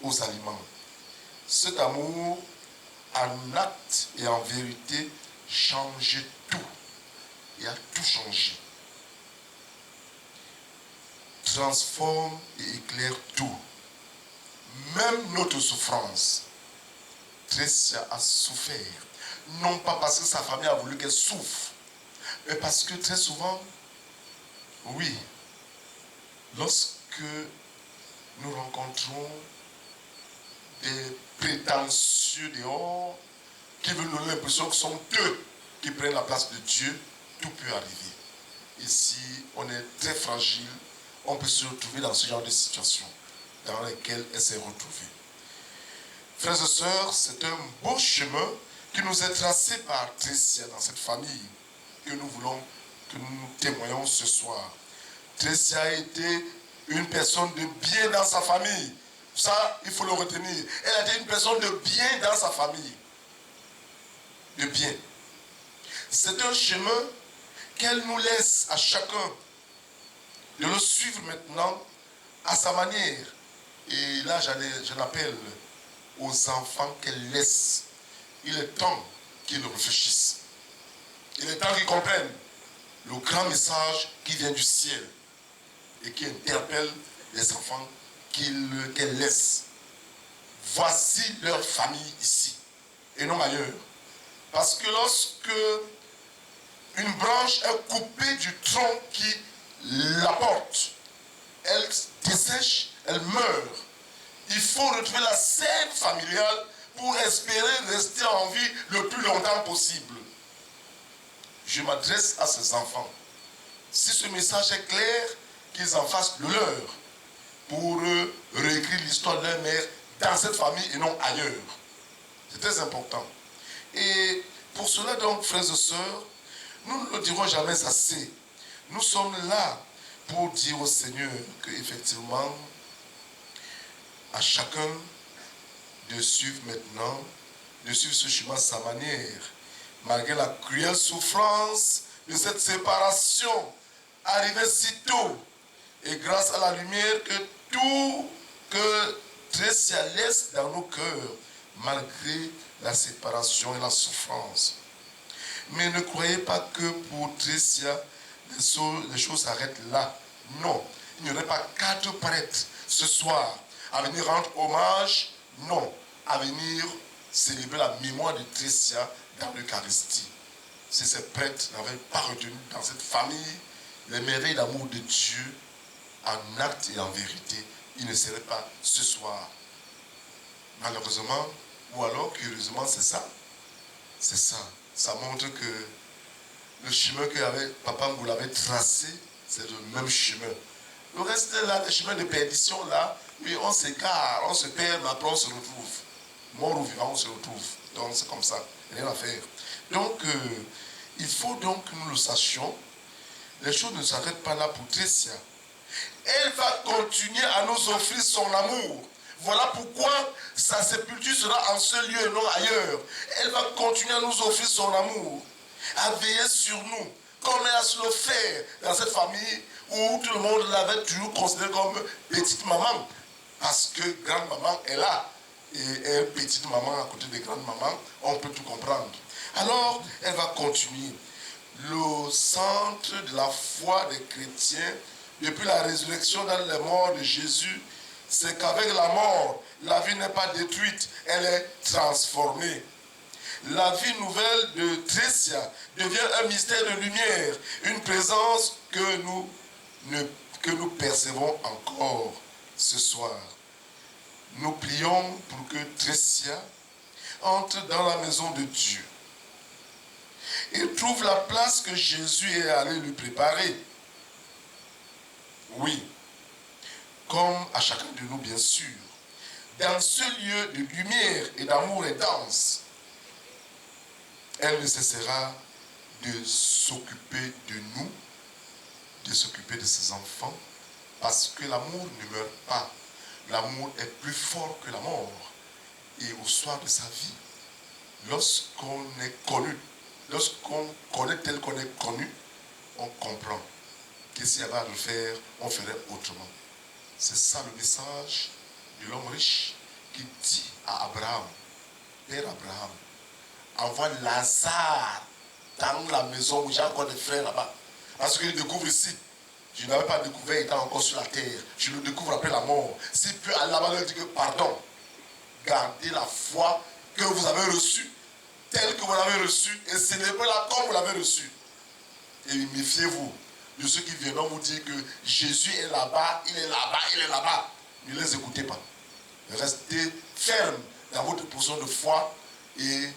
Speaker 9: aux aliments. Cet amour, en acte et en vérité, change tout. Il a tout changé. Transforme et éclaire tout. Même notre souffrance. Trécia a souffert. Non pas parce que sa famille a voulu qu'elle souffre, mais parce que très souvent, oui, lorsque nous rencontrons des prétentieux dehors, qui veulent nous donner l'impression que ce sont eux qui prennent la place de Dieu, tout peut arriver. Et si on est très fragile, on peut se retrouver dans ce genre de situation dans lesquelles elle s'est retrouvée. Frères et sœurs, c'est un beau chemin qui nous est tracé par Trécia dans cette famille que nous voulons, que nous témoignons ce soir. Trécia a été une personne de bien dans sa famille. Ça, il faut le retenir. Elle a été une personne de bien dans sa famille. De bien. C'est un chemin qu'elle nous laisse à chacun de le suivre maintenant à sa manière. Et là, j'en appelle aux enfants qu'elle laisse. Il est temps qu'ils réfléchissent. Il est temps qu'ils comprennent le grand message qui vient du ciel et qui interpelle les enfants qu'elle laisse. Voici leur famille ici et non ailleurs. Parce que lorsque une branche est coupée du tronc qui la porte, elle dessèche, elle meurt. Il faut retrouver la sève familiale pour espérer rester en vie le plus longtemps possible. Je m'adresse à ces enfants. Si ce message est clair, qu'ils en fassent le leur pour réécrire l'histoire de leur mère dans cette famille et non ailleurs. C'est très important. Et pour cela donc, frères et sœurs, nous ne le dirons jamais assez. Nous sommes là pour dire au Seigneur qu'effectivement, à chacun de suivre maintenant, de suivre ce chemin à sa manière, malgré la cruelle souffrance de cette séparation arrivée si tôt, et grâce à la lumière que Trécia laisse dans nos cœurs, malgré la séparation et la souffrance. Mais ne croyez pas que pour Trécia, les choses s'arrêtent là. Non, il n'y aurait pas 4 prêtres ce soir à venir rendre hommage, non, à venir célébrer la mémoire de Trécia dans l'Eucharistie. Si ces prêtres n'avaient pas retenu dans cette famille les merveilles d'amour de Dieu en acte et en vérité, ils ne seraient pas ce soir. Malheureusement, ou alors curieusement, c'est ça. C'est ça. Ça montre que le chemin que Papa Ngoula avait tracé, c'est le même chemin. Le reste là, les chemins de perdition là, oui, on s'égare, on se perd, mais après on se retrouve. Mort ou vivant, on se retrouve. Donc c'est comme ça, rien à faire. Donc, il faut donc que nous le sachions. Les choses ne s'arrêtent pas là pour Trécia. Elle va continuer à nous offrir son amour. Voilà pourquoi sa sépulture sera en ce lieu et non ailleurs. Elle va continuer à nous offrir son amour, à veiller sur nous, comme elle a su le faire dans cette famille où tout le monde l'avait toujours considérée comme petite maman. Parce que grande maman est là. Et elle, petite maman à côté de grande maman, on peut tout comprendre. Alors, elle va continuer. Le centre de la foi des chrétiens, depuis la résurrection dans les morts de Jésus, c'est qu'avec la mort, la vie n'est pas détruite, elle est transformée. La vie nouvelle de Trécia devient un mystère de lumière, une présence que nous percevons encore ce soir. Nous prions pour que Trécia entre dans la maison de Dieu et trouve la place que Jésus est allé lui préparer. Oui, comme à chacun de nous, bien sûr, dans ce lieu de lumière et d'amour intense, elle ne cessera de s'occuper de nous, de s'occuper de ses enfants, parce que l'amour ne meurt pas. L'amour est plus fort que la mort. Et au soir de sa vie, lorsqu'on est connu, lorsqu'on connaît tel qu'on est connu, on comprend que s'il y avait à le faire, on ferait autrement. C'est ça le message de l'homme riche qui dit à Abraham, Père Abraham, envoie Lazare dans la maison où j'ai encore des frères là-bas. Parce qu'il découvre ici. Je n'avais pas découvert étant encore sur la terre. Je le découvre après la mort. S'il peut aller là-bas, il dit que pardon. Gardez la foi que vous avez reçue, telle que vous l'avez reçue, et célébrez-la comme vous l'avez reçue. Et méfiez-vous de ceux qui viendront vous dire que Jésus est là-bas, il est là-bas, il est là-bas. Ne les écoutez pas. Restez ferme dans votre position de foi et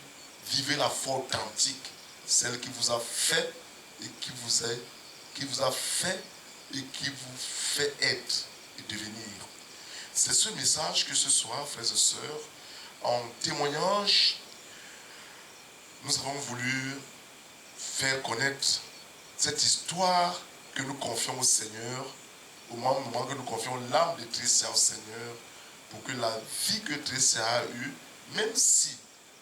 Speaker 9: vivez la foi authentique, celle qui vous a fait et qui vous a fait et qui vous fait être et devenir. C'est ce message que ce soir, frères et sœurs, en témoignage, nous avons voulu faire connaître cette histoire que nous confions au Seigneur, au moment que nous confions l'âme de Trécia au Seigneur, pour que la vie que Trécia a eue, même si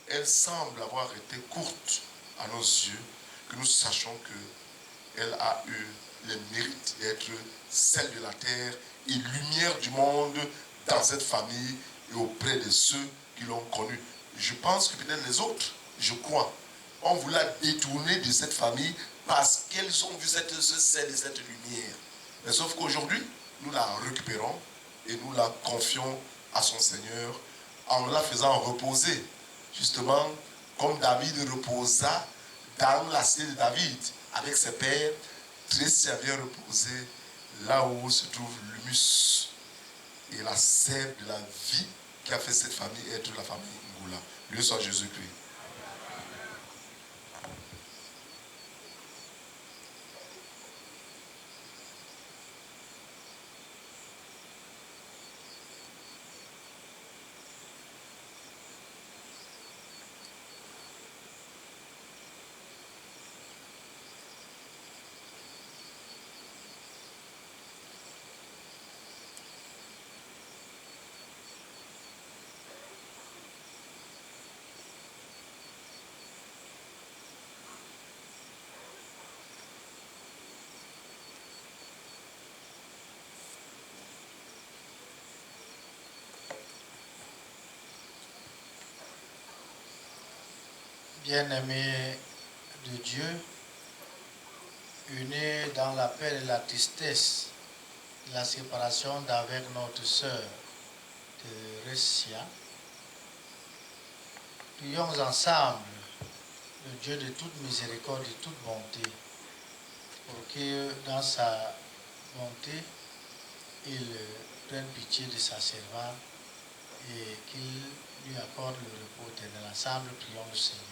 Speaker 9: elle semble avoir été courte à nos yeux, que nous sachions qu'elle a eu le mérite d'être celle de la terre et lumière du monde dans cette famille et auprès de ceux qui l'ont connu. Je pense que peut-être les autres, je crois, on vous l'a détourné de cette famille parce qu'elles ont vu ce sel et cette lumière. Mais sauf qu'aujourd'hui, nous la récupérons et nous la confions à son Seigneur en la faisant reposer, justement comme David reposa dans la cité de David avec ses pères. Christ vient reposer là où se trouve l'humus et la sève de la vie qui a fait cette famille être la famille Ngoula. Loué soit Jésus-Christ.
Speaker 7: Bien-aimés de Dieu, unis dans la peine et la tristesse de la séparation d'avec notre sœur de Ressia, prions ensemble le Dieu de toute miséricorde et toute bonté, pour que dans sa bonté, il prenne pitié de sa servante et qu'il lui accorde le repos éternel. Ensemble, prions le Seigneur.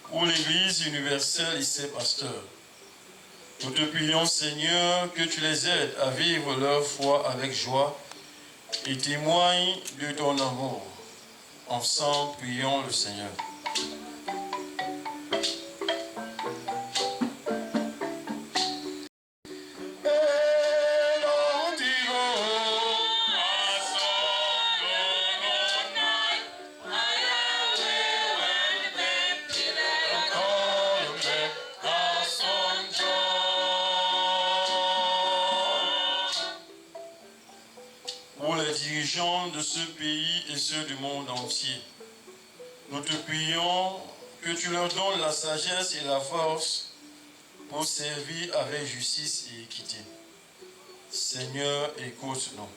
Speaker 10: Pour l'Église universelle et ses pasteurs, nous te prions, Seigneur, que tu les aides à vivre leur foi avec joie et témoignent de ton amour. Ensemble, prions le Seigneur. De ce pays et ceux du monde entier. Nous te prions que tu leur donnes la sagesse et la force pour servir avec justice et équité. Seigneur, écoute-nous.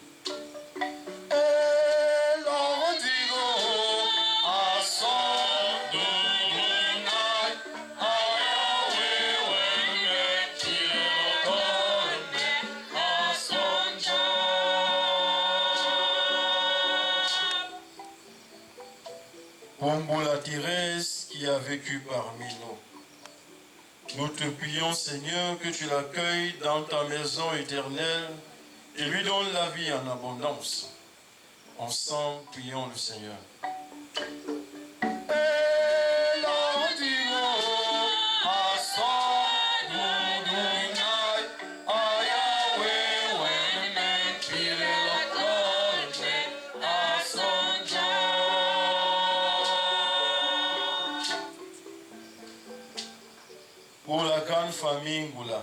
Speaker 10: Pour Ngoula Thérèse qui a vécu parmi nous, nous te prions, Seigneur, que tu l'accueilles dans ta maison éternelle et lui donnes la vie en abondance. Ensemble, prions le Seigneur. Pour la grande famille Ngoula,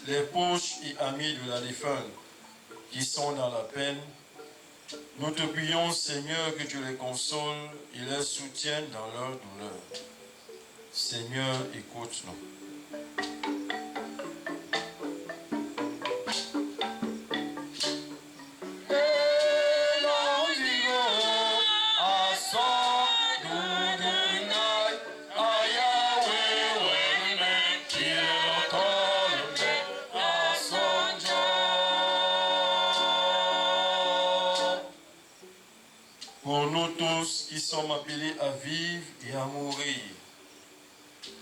Speaker 10: les proches et amis de la défunte qui sont dans la peine, nous te prions, Seigneur, que tu les consoles et les soutiennes dans leur douleur. Seigneur, écoute-nous.
Speaker 8: Lord,
Speaker 10: pour nous tous qui sommes appelés à vivre et à mourir.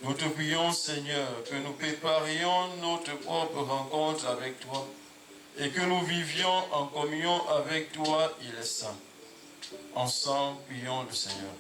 Speaker 10: Nous te prions, Seigneur, que nous préparions notre propre rencontre avec toi et que nous vivions en communion avec toi et les saints. Ensemble, prions le Seigneur.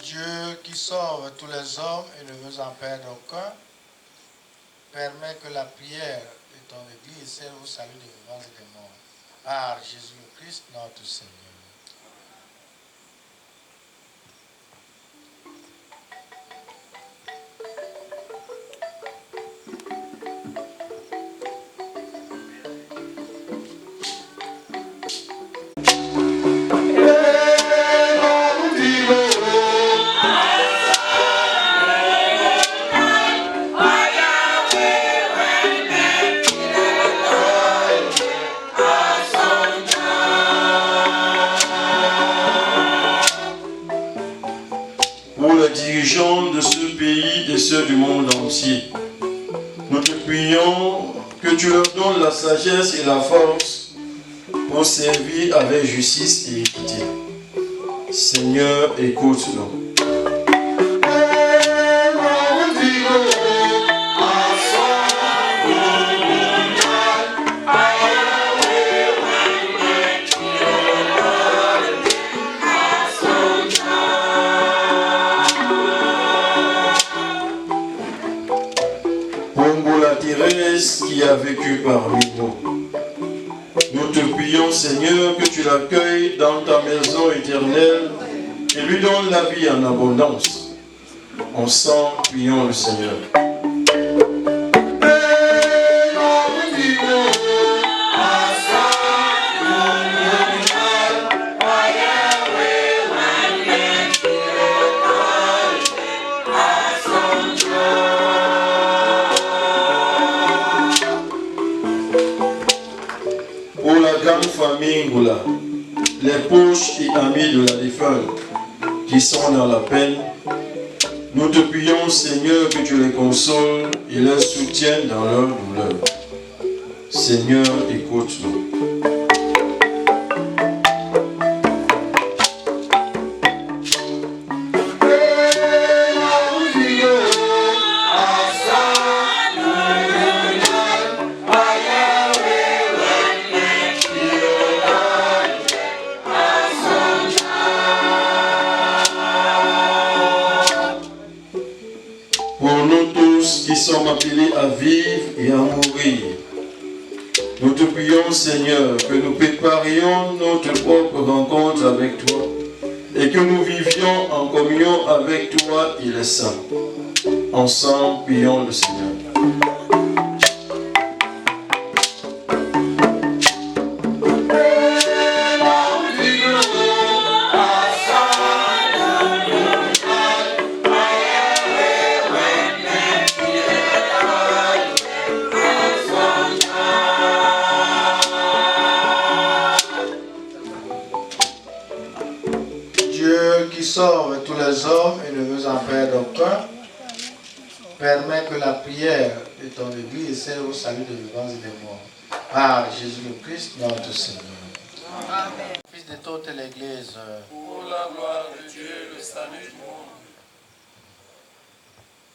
Speaker 7: Dieu qui sauve tous les hommes et ne veut en perdre aucun, permet que la prière de ton Église serve au salut des vivants et des morts. Par Jésus le Christ, notre Seigneur.
Speaker 10: Pour les dirigeants de ce pays et ceux du monde entier, nous te prions que tu leur donnes la sagesse et la force pour servir avec justice et équité. Seigneur, écoute-nous. Thérèse qui a vécu parmi nous. Nous te prions, Seigneur, que tu l'accueilles dans ta maison éternelle et lui donnes la vie en abondance. Ensemble, prions le Seigneur. Famille Ngoula, les proches et amis de la défunte qui sont dans la peine, nous te prions, Seigneur, que tu les consoles et les soutiennes dans leur douleur. Seigneur, écoute-nous. Appelés à vivre et à mourir. Nous te prions, Seigneur, que nous préparions notre propre rencontre avec toi et que nous vivions en communion avec toi et les saints. Ensemble, prions le Seigneur.
Speaker 7: Sauve tous les hommes et ne veut en perdre aucun, permet que la prière de ton Église serve au salut des vivants et des morts. Par Jésus le Christ, notre Seigneur. Amen. Fils de toute l'Église,
Speaker 4: pour la gloire de Dieu, le salut du monde.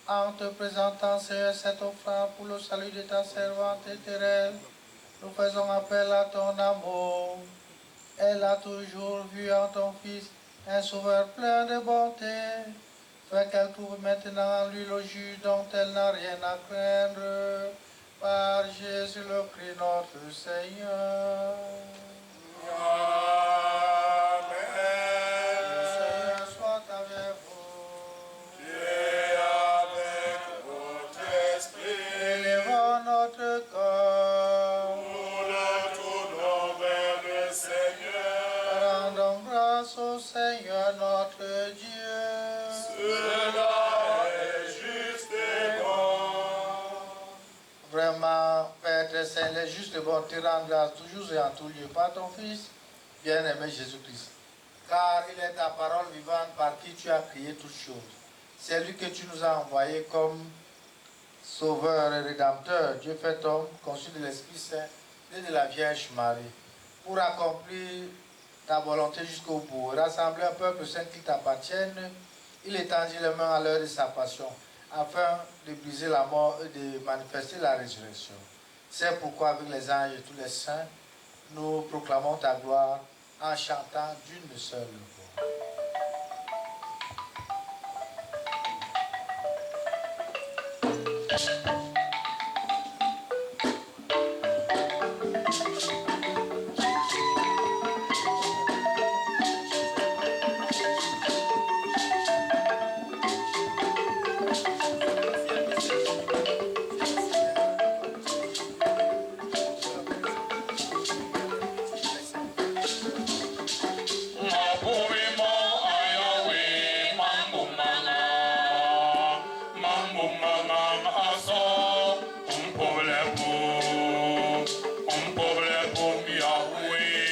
Speaker 7: En te présentant, Seigneur, cette offrande pour le salut de ta servante éternelle, nous faisons appel à ton amour. Elle a toujours vu en ton Fils un sauveur plein de bonté. Fais qu'elle trouve maintenant en lui le jus dont elle n'a rien à craindre. Par Jésus le Christ notre Seigneur.
Speaker 9: Amen.
Speaker 7: Le Seigneur soit avec vous.
Speaker 9: Et avec votre esprit.
Speaker 7: Élevons notre corps.
Speaker 9: Nous le tournons vers le Seigneur.
Speaker 7: Rendons grâce au Seigneur notre Dieu.
Speaker 9: Cela est juste et bon.
Speaker 7: Père Saint, il est juste de bonté rendre grâce toujours et en tout lieu par ton Fils, bien-aimé Jésus-Christ. Car il est ta parole vivante par qui tu as créé toutes choses. C'est lui que tu nous as envoyé comme Sauveur et Rédempteur, Dieu fait homme, conçu de l'Esprit Saint et de la Vierge Marie, pour accomplir ta volonté jusqu'au bout, rassembler un peuple saint qui t'appartienne. Il étendit les mains à l'heure de sa passion, afin de briser la mort et de manifester la résurrection. C'est pourquoi, avec les anges et tous les saints, nous proclamons ta gloire en chantant d'une seule voix.
Speaker 11: Yahweh,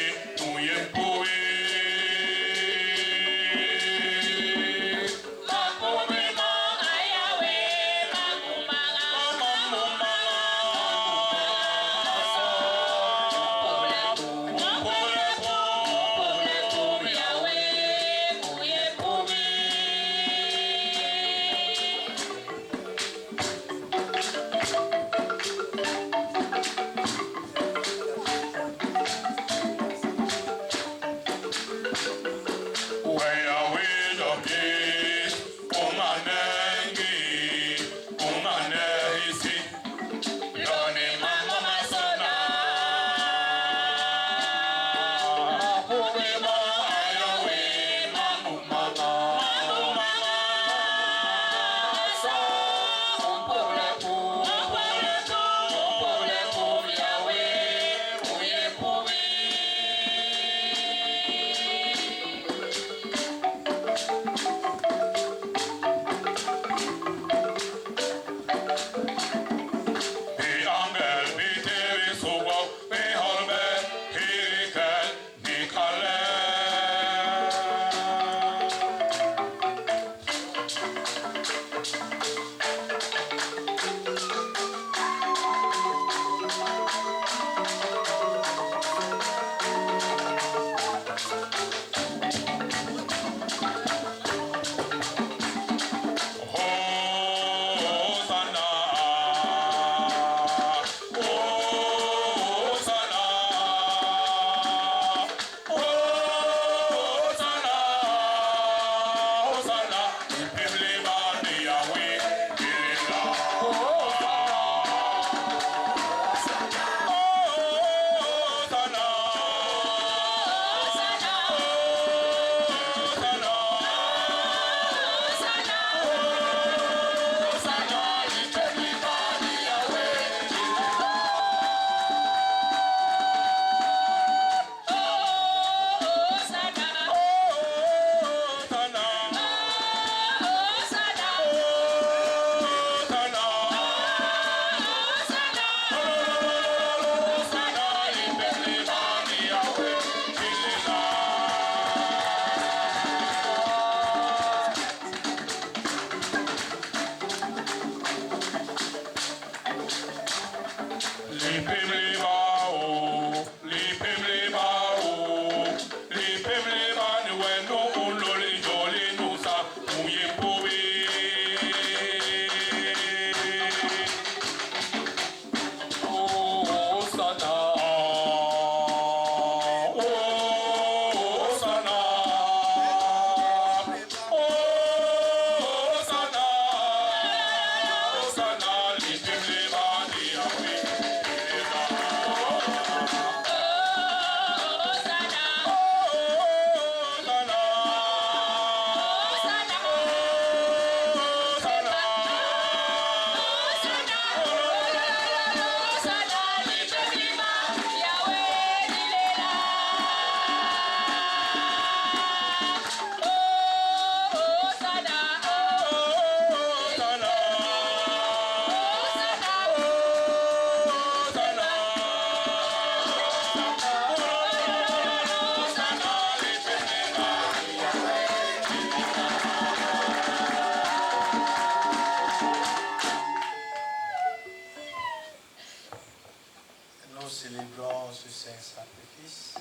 Speaker 7: célébrons ce saint sacrifice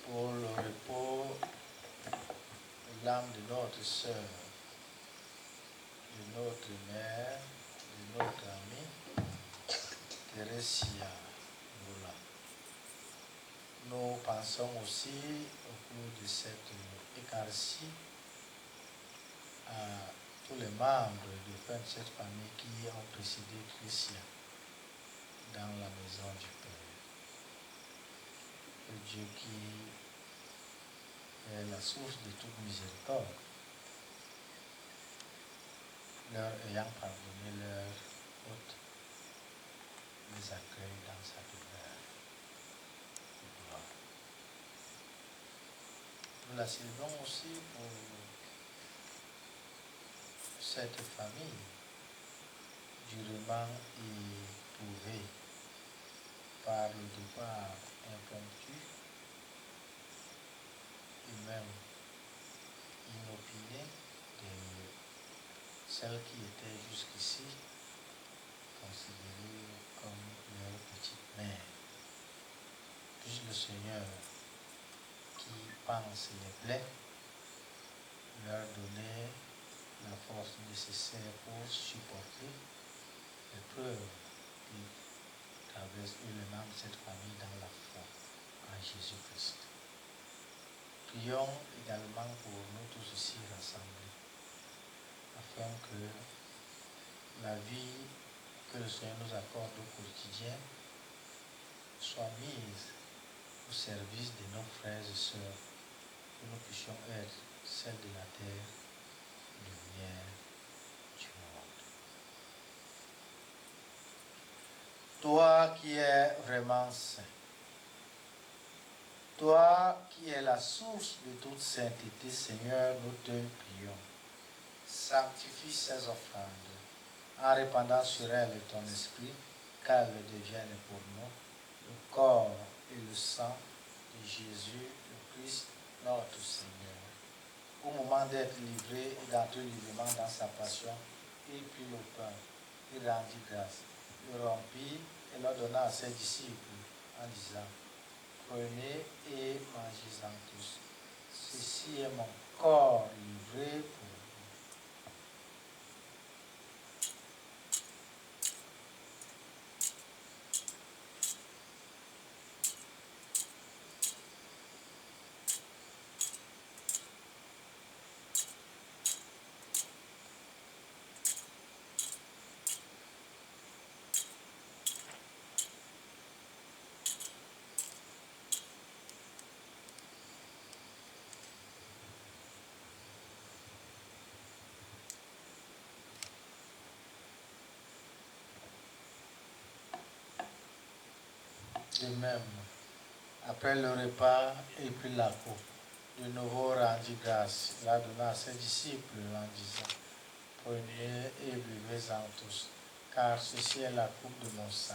Speaker 7: pour le repos de l'âme de notre sœur, de notre mère, de notre amie, Teresia Boula. Nous pensons aussi au cours de cette Eucharistie à tous les membres de cette famille qui ont précédé Christian dans la maison du Père. Le Dieu qui est la source de toute miséricorde, leur ayant pardonné leur faute, les accueille dans sa demeure de gloire. Nous la célébrons aussi pour cette famille durement éprouvée par le départ impromptu et même inopiné de celles qui étaient jusqu'ici considérées comme leur petite mère. Puisse le Seigneur qui pense les plaies leur donner la force nécessaire pour supporter l'épreuve qui traverse les membres de cette famille dans la foi en Jésus-Christ. Prions également pour nous tous ici rassemblés, afin que la vie que le Seigneur nous accorde au quotidien soit mise au service de nos frères et sœurs, que nous puissions être celles de la terre, lumière du monde. Toi qui es vraiment saint, toi qui es la source de toute sainteté, Seigneur, nous te prions. Sanctifie ces offrandes en répandant sur elles ton esprit, qu'elles deviennent pour nous le corps et le sang de Jésus, le Christ, notre Seigneur. Au moment d'être livré et d'entrer librement dans sa passion, il prit le pain, il rendit grâce, le rompit et le donna à ses disciples en disant: prenez et mangez-en tous. Ceci est mon corps livré pour vous. De même, après le repas, il prit la coupe. De nouveau rendit grâce, la donna à ses disciples en disant: prenez et buvez-en tous, car ceci est la coupe de mon sang,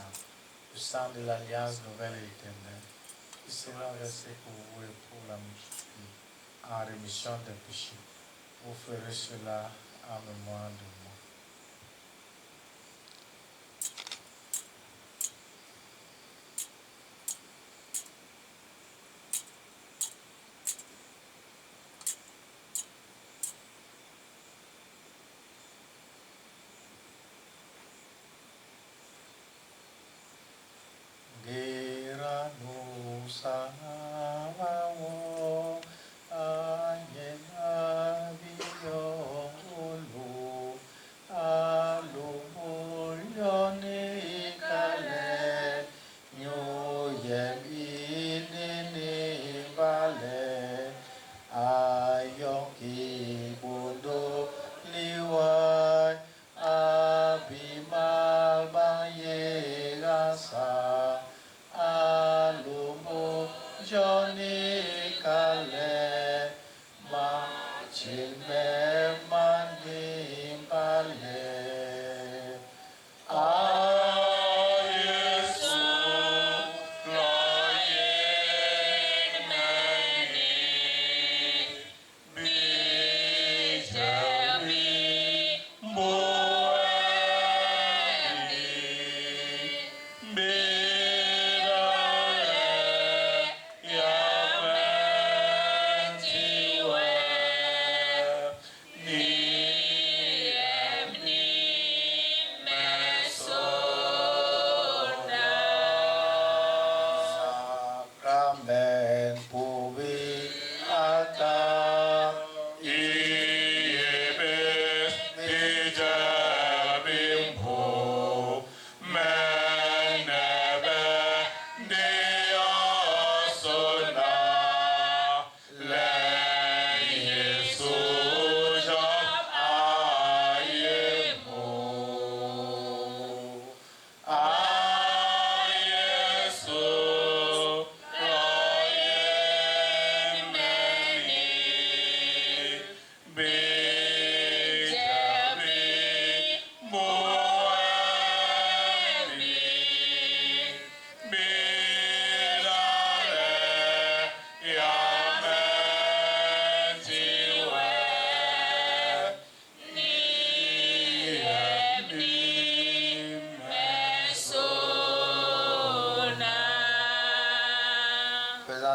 Speaker 7: le sang de l'alliance nouvelle et éternelle, qui sera versé pour vous et pour la multitude en rémission des péchés. Vous ferez cela en mémoire de moi.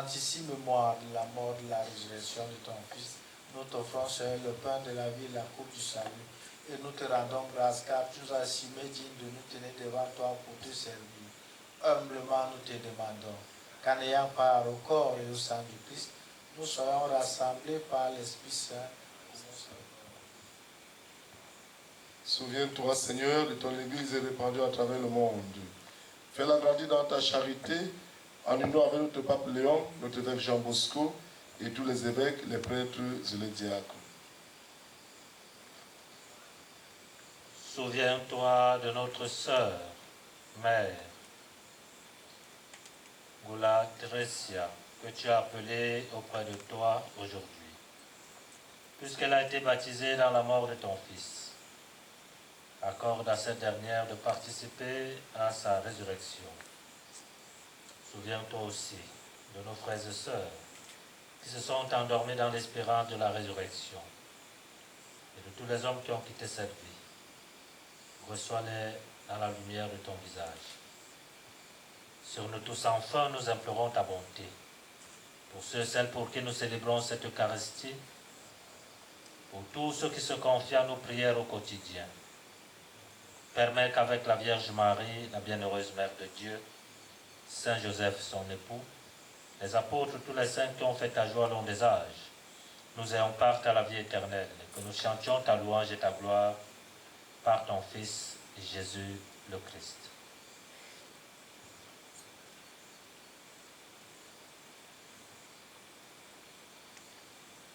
Speaker 7: ici mémoire de la mort, de la résurrection de ton Fils, nous t'offrons, Seigneur, le pain de la vie et la coupe du salut. Et nous te rendons grâce car tu nous as estimés dignes de nous tenir devant toi pour te servir. Humblement, nous te demandons qu'en ayant part au corps et au sang du Christ, nous soyons rassemblés par l'Esprit Saint.
Speaker 9: Souviens-toi, Seigneur, de ton Église répandue à travers le monde. Fais-la grandir dans ta charité, en union avec notre pape Léon, notre évêque Jean Bosco, et tous les évêques, les prêtres et les diacres.
Speaker 2: Souviens-toi de notre sœur, mère, Goula Thérèsia, que tu as appelée auprès de toi aujourd'hui, puisqu'elle a été baptisée dans la mort de ton Fils. Accorde à cette dernière de participer à sa résurrection. Souviens-toi aussi de nos frères et sœurs qui se sont endormis dans l'espérance de la résurrection et de tous les hommes qui ont quitté cette vie. Reçois-les dans la lumière de ton visage. Sur nous tous enfin, nous implorons ta bonté. Pour ceux et celles pour qui nous célébrons cette Eucharistie, pour tous ceux qui se confient à nos prières au quotidien, permets qu'avec la Vierge Marie, la bienheureuse Mère de Dieu, Saint Joseph, son époux, les apôtres, tous les saints qui ont fait ta joie au long des âges, nous ayons part à la vie éternelle, et que nous chantions ta louange et ta gloire par ton Fils, Jésus le Christ.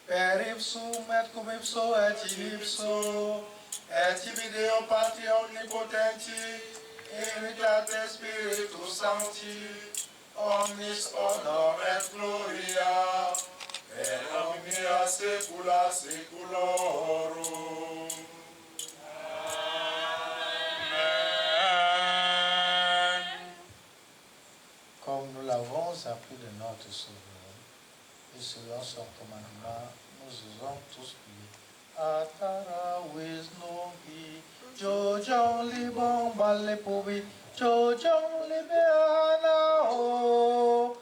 Speaker 7: Per ipsum et cum ipso et in ipso, et ibi Deo Patri omnipotenti, imitate Spiritus Sancti, omnis honor et gloria, per omnia saecula saeculorum. Comme nous l'avons appris de notre Sauveur, et selon son commandement, nous osons tous prier. Atara wisnogi, Jojong libong balepubi, Jojong libeana o.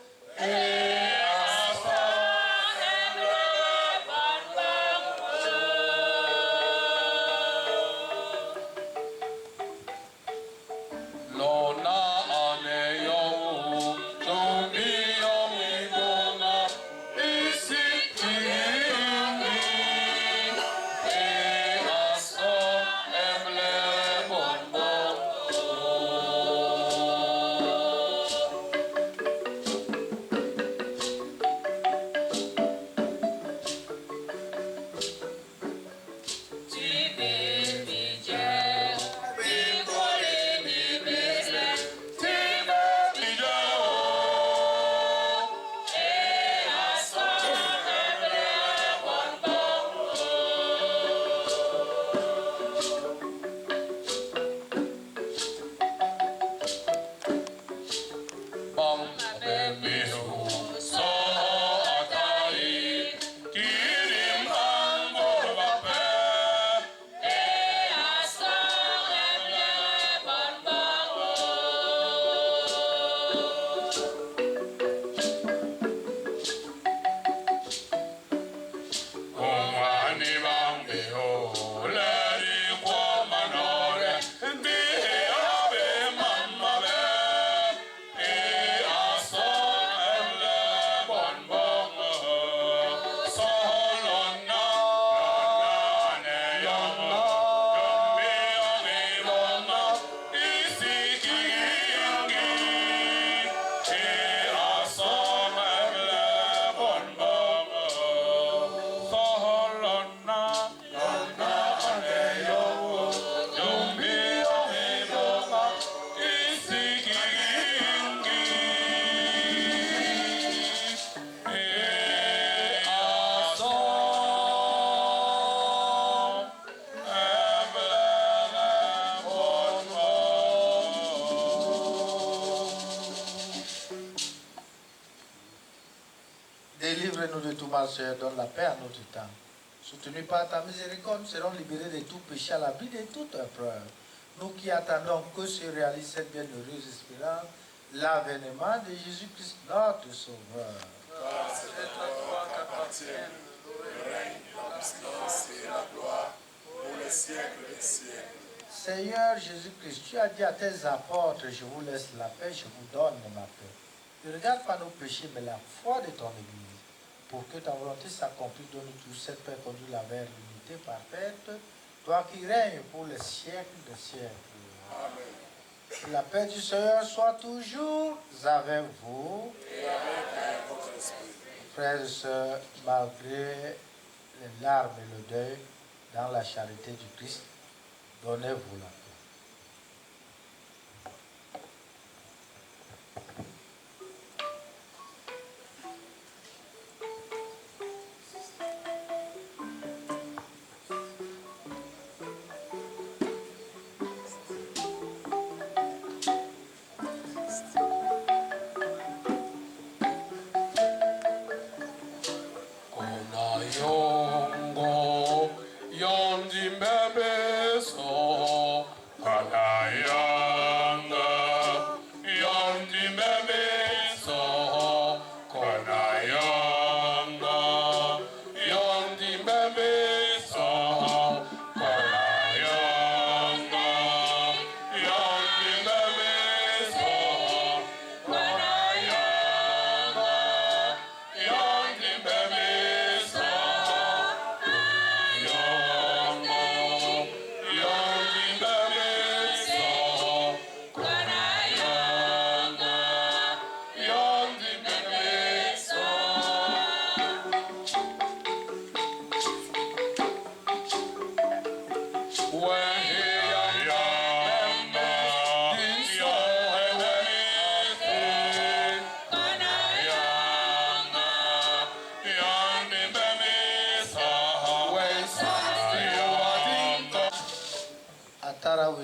Speaker 7: Délivre-nous de tout mal, Seigneur, donne la paix à notre temps. Soutenus par ta miséricorde, nous serons libérés de tout péché à l'abri de toute épreuve. Nous qui attendons que se réalise cette bienheureuse espérance, l'avènement de Jésus-Christ, notre Sauveur.
Speaker 9: car c'est à toi qu'appartiennent le règne, la puissance et la gloire pour les siècles des siècles.
Speaker 7: Seigneur Jésus-Christ, tu as dit à tes apôtres, je vous laisse la paix, je vous donne ma paix. Ne regarde pas nos péchés, mais la foi de ton Église. Pour que ta volonté s'accomplisse, donne-nous tous cette paix, conduis-la vers l'unité parfaite, toi qui règnes pour les siècles des siècles.
Speaker 9: Amen.
Speaker 7: Que la paix du Seigneur soit toujours avec vous.
Speaker 9: Et avec votre esprit.
Speaker 7: Frères et sœurs, malgré les larmes et le deuil, dans la charité du Christ, donnez-vous la paix.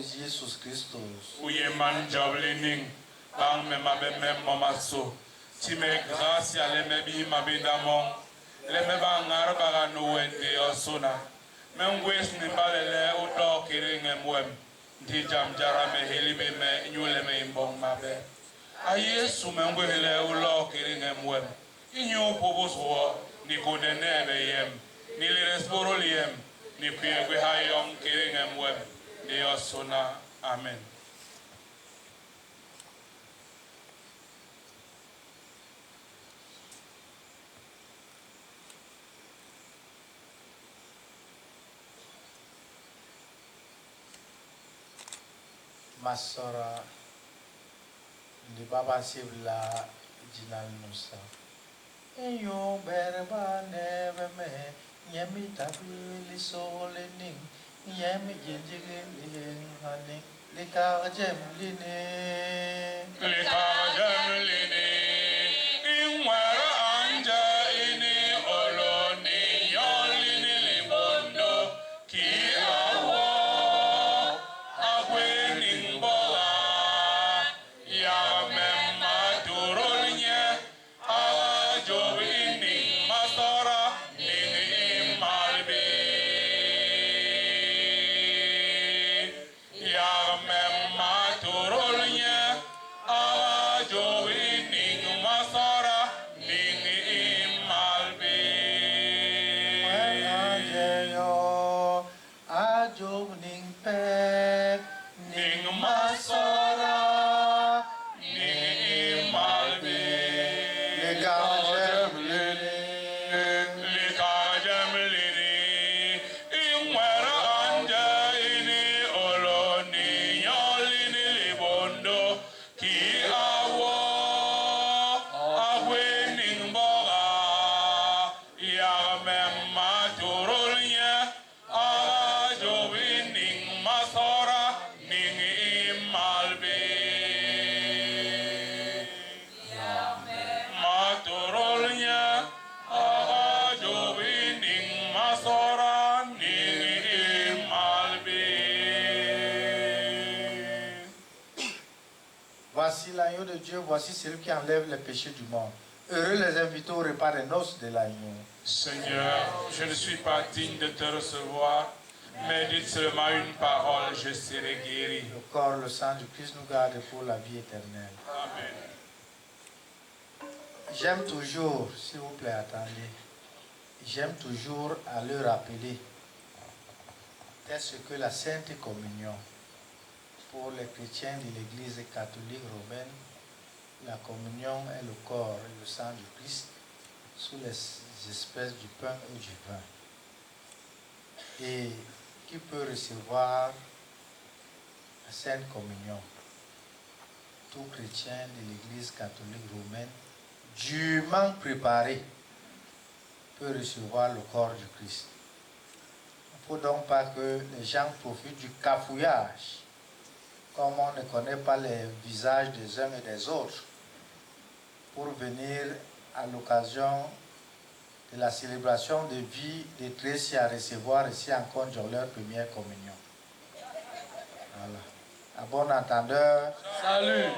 Speaker 7: Jesus Christus.
Speaker 4: Uye man jablening, bang me ma be me mama so. Ti me grâce à le me bi ma be damon. Le me ba ngar ba ga no wende osuna. Me ngwes ni ba le o do kiri ngemwem. Ndi jam jara me heli be me nyule me imbong ma be. A Yesu me ngwe le o lo kiri ngemwem. Inyo pobo so ni ko de ne be yem. Ni le resporo liem. Ni pie gwe ha yom kiri ngemwem. Dios sona. Amen.
Speaker 7: Masora di baba sibla jinal nusa. Eyo berba neve me nyemi tabili solening. Yemi jinjigin honey, lika jemline,
Speaker 4: Inwara anja ini oloni yolini libondo ki awo agweni mbola ya memma durolnya ajo ini masara ini malbi.
Speaker 7: Voici l'agneau de Dieu, voici celui qui enlève les péchés du monde. Heureux les invités au repas des noces de l'agneau.
Speaker 4: Seigneur, je ne suis pas digne de te recevoir, mais dites seulement une parole, je serai guéri.
Speaker 7: Le corps, le sang du Christ nous garde pour la vie éternelle.
Speaker 4: Amen.
Speaker 7: J'aime toujours, s'il vous plaît, attendez, j'aime toujours à le rappeler, est-ce que la Sainte Communion, pour les chrétiens de l'Église catholique romaine, la communion est le corps et le sang du Christ sous les espèces du pain et du vin. Et qui peut recevoir la Sainte Communion? Tout chrétien de l'Église catholique romaine, dûment préparé, peut recevoir le corps du Christ. Il ne faut donc pas que les gens profitent du cafouillage, comme on ne connaît pas les visages des uns et des autres, pour venir à l'occasion de la célébration de vie de Tracy à recevoir ici en conjoint leur première communion. Voilà. À bon entendeur.
Speaker 4: Salut.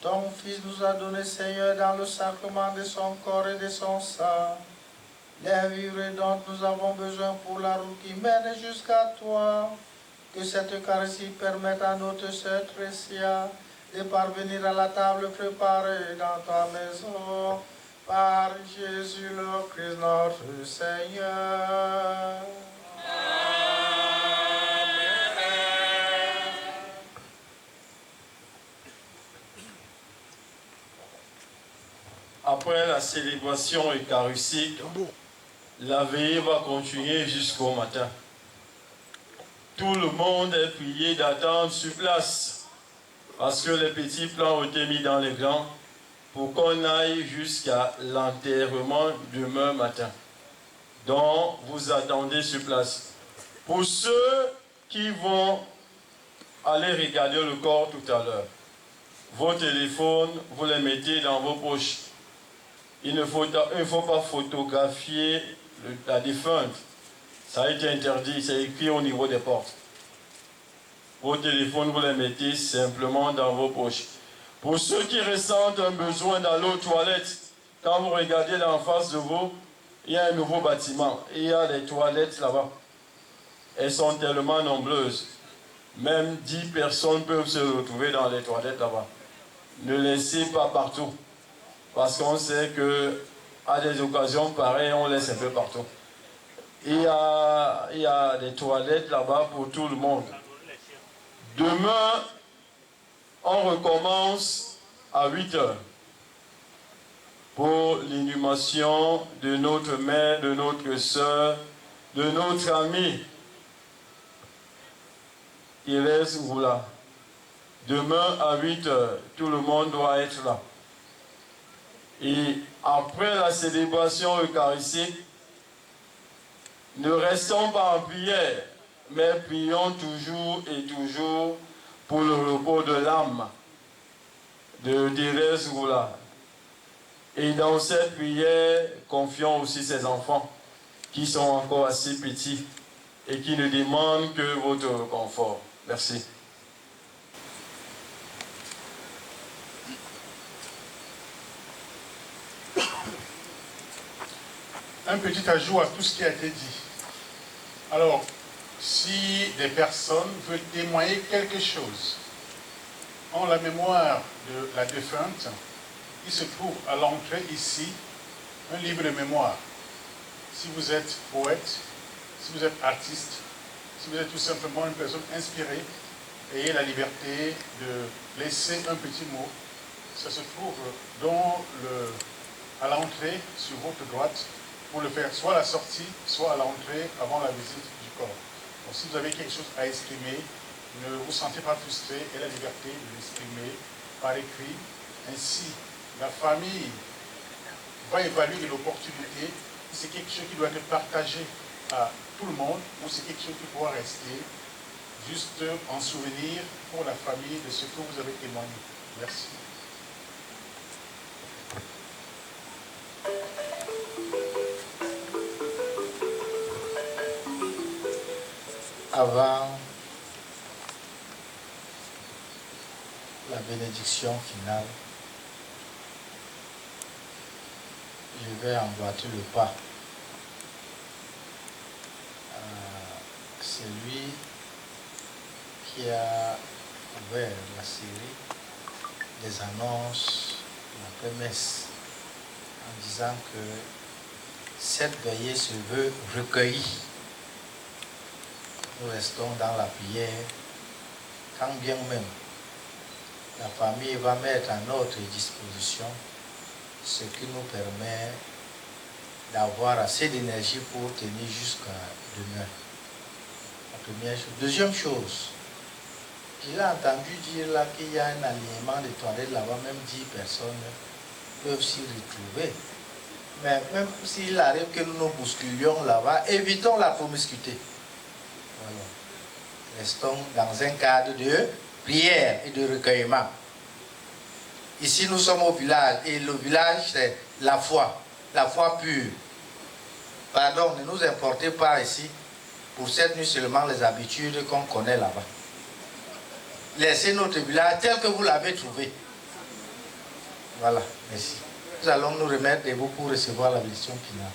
Speaker 7: Ton Fils nous a donné, Seigneur, dans le sacrement de son corps et de son sang, les vivres dont nous avons besoin pour la route qui mène jusqu'à toi. Que cette Eucharistie permette à notre sœur Trécia de parvenir à la table préparée dans ta maison, par Jésus le Christ notre Seigneur.
Speaker 10: Après la célébration eucharistique, la veillée va continuer jusqu'au matin. Tout le monde est prié d'attendre sur place parce que les petits plans ont été mis dans les grands pour qu'on aille jusqu'à l'enterrement demain matin. Donc, vous attendez sur place. Pour ceux qui vont aller regarder le corps tout à l'heure, vos téléphones, vous les mettez dans vos poches. Il ne faut pas photographier la défunte. Ça a été interdit, c'est écrit au niveau des portes. Vos téléphones, vous les mettez simplement dans vos poches. Pour ceux qui ressentent un besoin d'aller aux toilettes, quand vous regardez en face de vous, il y a un nouveau bâtiment. Il y a des toilettes là-bas. Elles sont tellement nombreuses. Même 10 personnes peuvent se retrouver dans les toilettes là-bas. Ne laissez pas partout. Parce qu'on sait qu'à des occasions pareilles, on laisse un peu partout. Il y a des toilettes là-bas pour tout le monde. Demain, on recommence à 8 h pour l'inhumation de notre mère, de notre soeur, de notre amie, Thérèse Oula. Demain à 8 h, tout le monde doit être là. Et après la célébration eucharistique, ne restons pas en prière.
Speaker 8: mais prions toujours et toujours pour le repos de l'âme de Thérèse Roula. Et dans cette prière, confions aussi ces enfants qui sont encore assez petits et qui ne demandent que votre confort. Merci.
Speaker 5: Un petit ajout à tout ce qui a été dit. Alors, si des personnes veulent témoigner quelque chose en la mémoire de la défunte, il se trouve à l'entrée ici un livre de mémoire. Si vous êtes poète, si vous êtes artiste, si vous êtes tout simplement une personne inspirée, ayez la liberté de laisser un petit mot. Ça se trouve à l'entrée sur votre droite pour le faire soit à la sortie, soit à l'entrée avant la visite du corps. Donc, si vous avez quelque chose à exprimer, ne vous sentez pas frustré et la liberté de l'exprimer par écrit. Ainsi, la famille va évaluer l'opportunité si c'est quelque chose qui doit être partagé à tout le monde ou c'est quelque chose qui pourra rester juste en souvenir pour la famille de ce que vous avez témoigné. Merci.
Speaker 7: Avant la bénédiction finale, je vais emboîter le pas à celui qui a ouvert la série des annonces de la promesse en disant que cette veillée se veut recueillie. Nous restons dans la prière, quand bien même la famille va mettre à notre disposition ce qui nous permet d'avoir assez d'énergie pour tenir jusqu'à demain. La première chose. Deuxième chose, il a entendu dire là qu'il y a un alignement de toilettes là-bas, même 10 personnes peuvent s'y retrouver. Mais même s'il arrive que nous nous bousculions là-bas, évitons la promiscuité. Voilà. Restons dans un cadre de prière et de recueillement. Ici, nous sommes au village et le village, c'est la foi pure. Pardon, ne nous importez pas ici pour cette nuit seulement les habitudes qu'on connaît là-bas. Laissez notre village tel que vous l'avez trouvé. Voilà, merci. Nous allons nous remettre debout pour recevoir la bénédiction finale.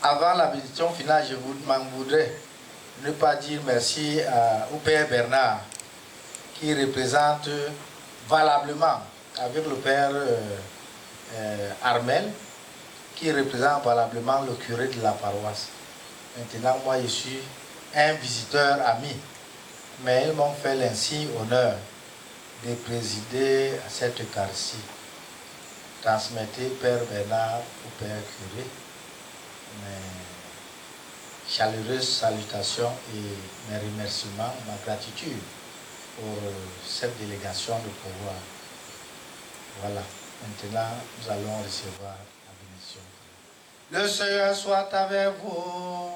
Speaker 7: Avant la bénédiction finale, je voudrais ne pas dire merci au Père Bernard, qui représente valablement, avec le Père Armel, qui représente valablement le curé de la paroisse. Maintenant, moi, je suis un visiteur ami, mais ils m'ont fait l'insigne honneur de présider à cette Eucharistie. Transmettez Père Bernard au Père curé mes chaleureuses salutations et mes remerciements, ma gratitude pour cette délégation de pouvoir. Voilà, maintenant nous allons recevoir la bénédiction. Le Seigneur soit avec vous.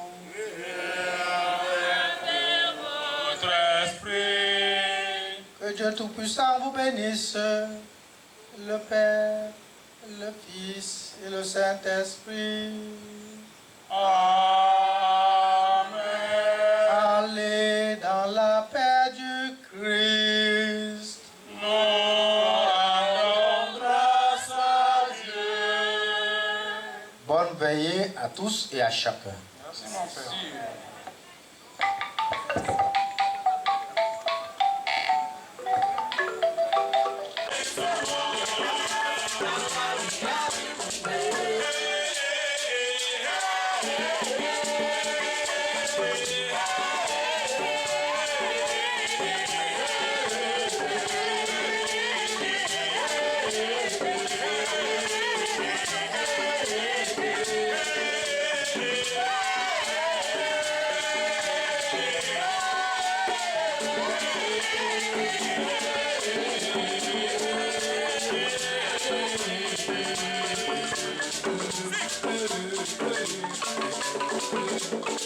Speaker 4: Votre esprit.
Speaker 7: Que Dieu Tout-Puissant vous bénisse, le Père, le Fils et le Saint-Esprit.
Speaker 4: Amen.
Speaker 7: Allez dans la paix du Christ.
Speaker 4: Nous rendons grâce à Dieu.
Speaker 7: Bonne veillée à tous et à chacun.
Speaker 4: Merci mon Père.
Speaker 6: Thank you.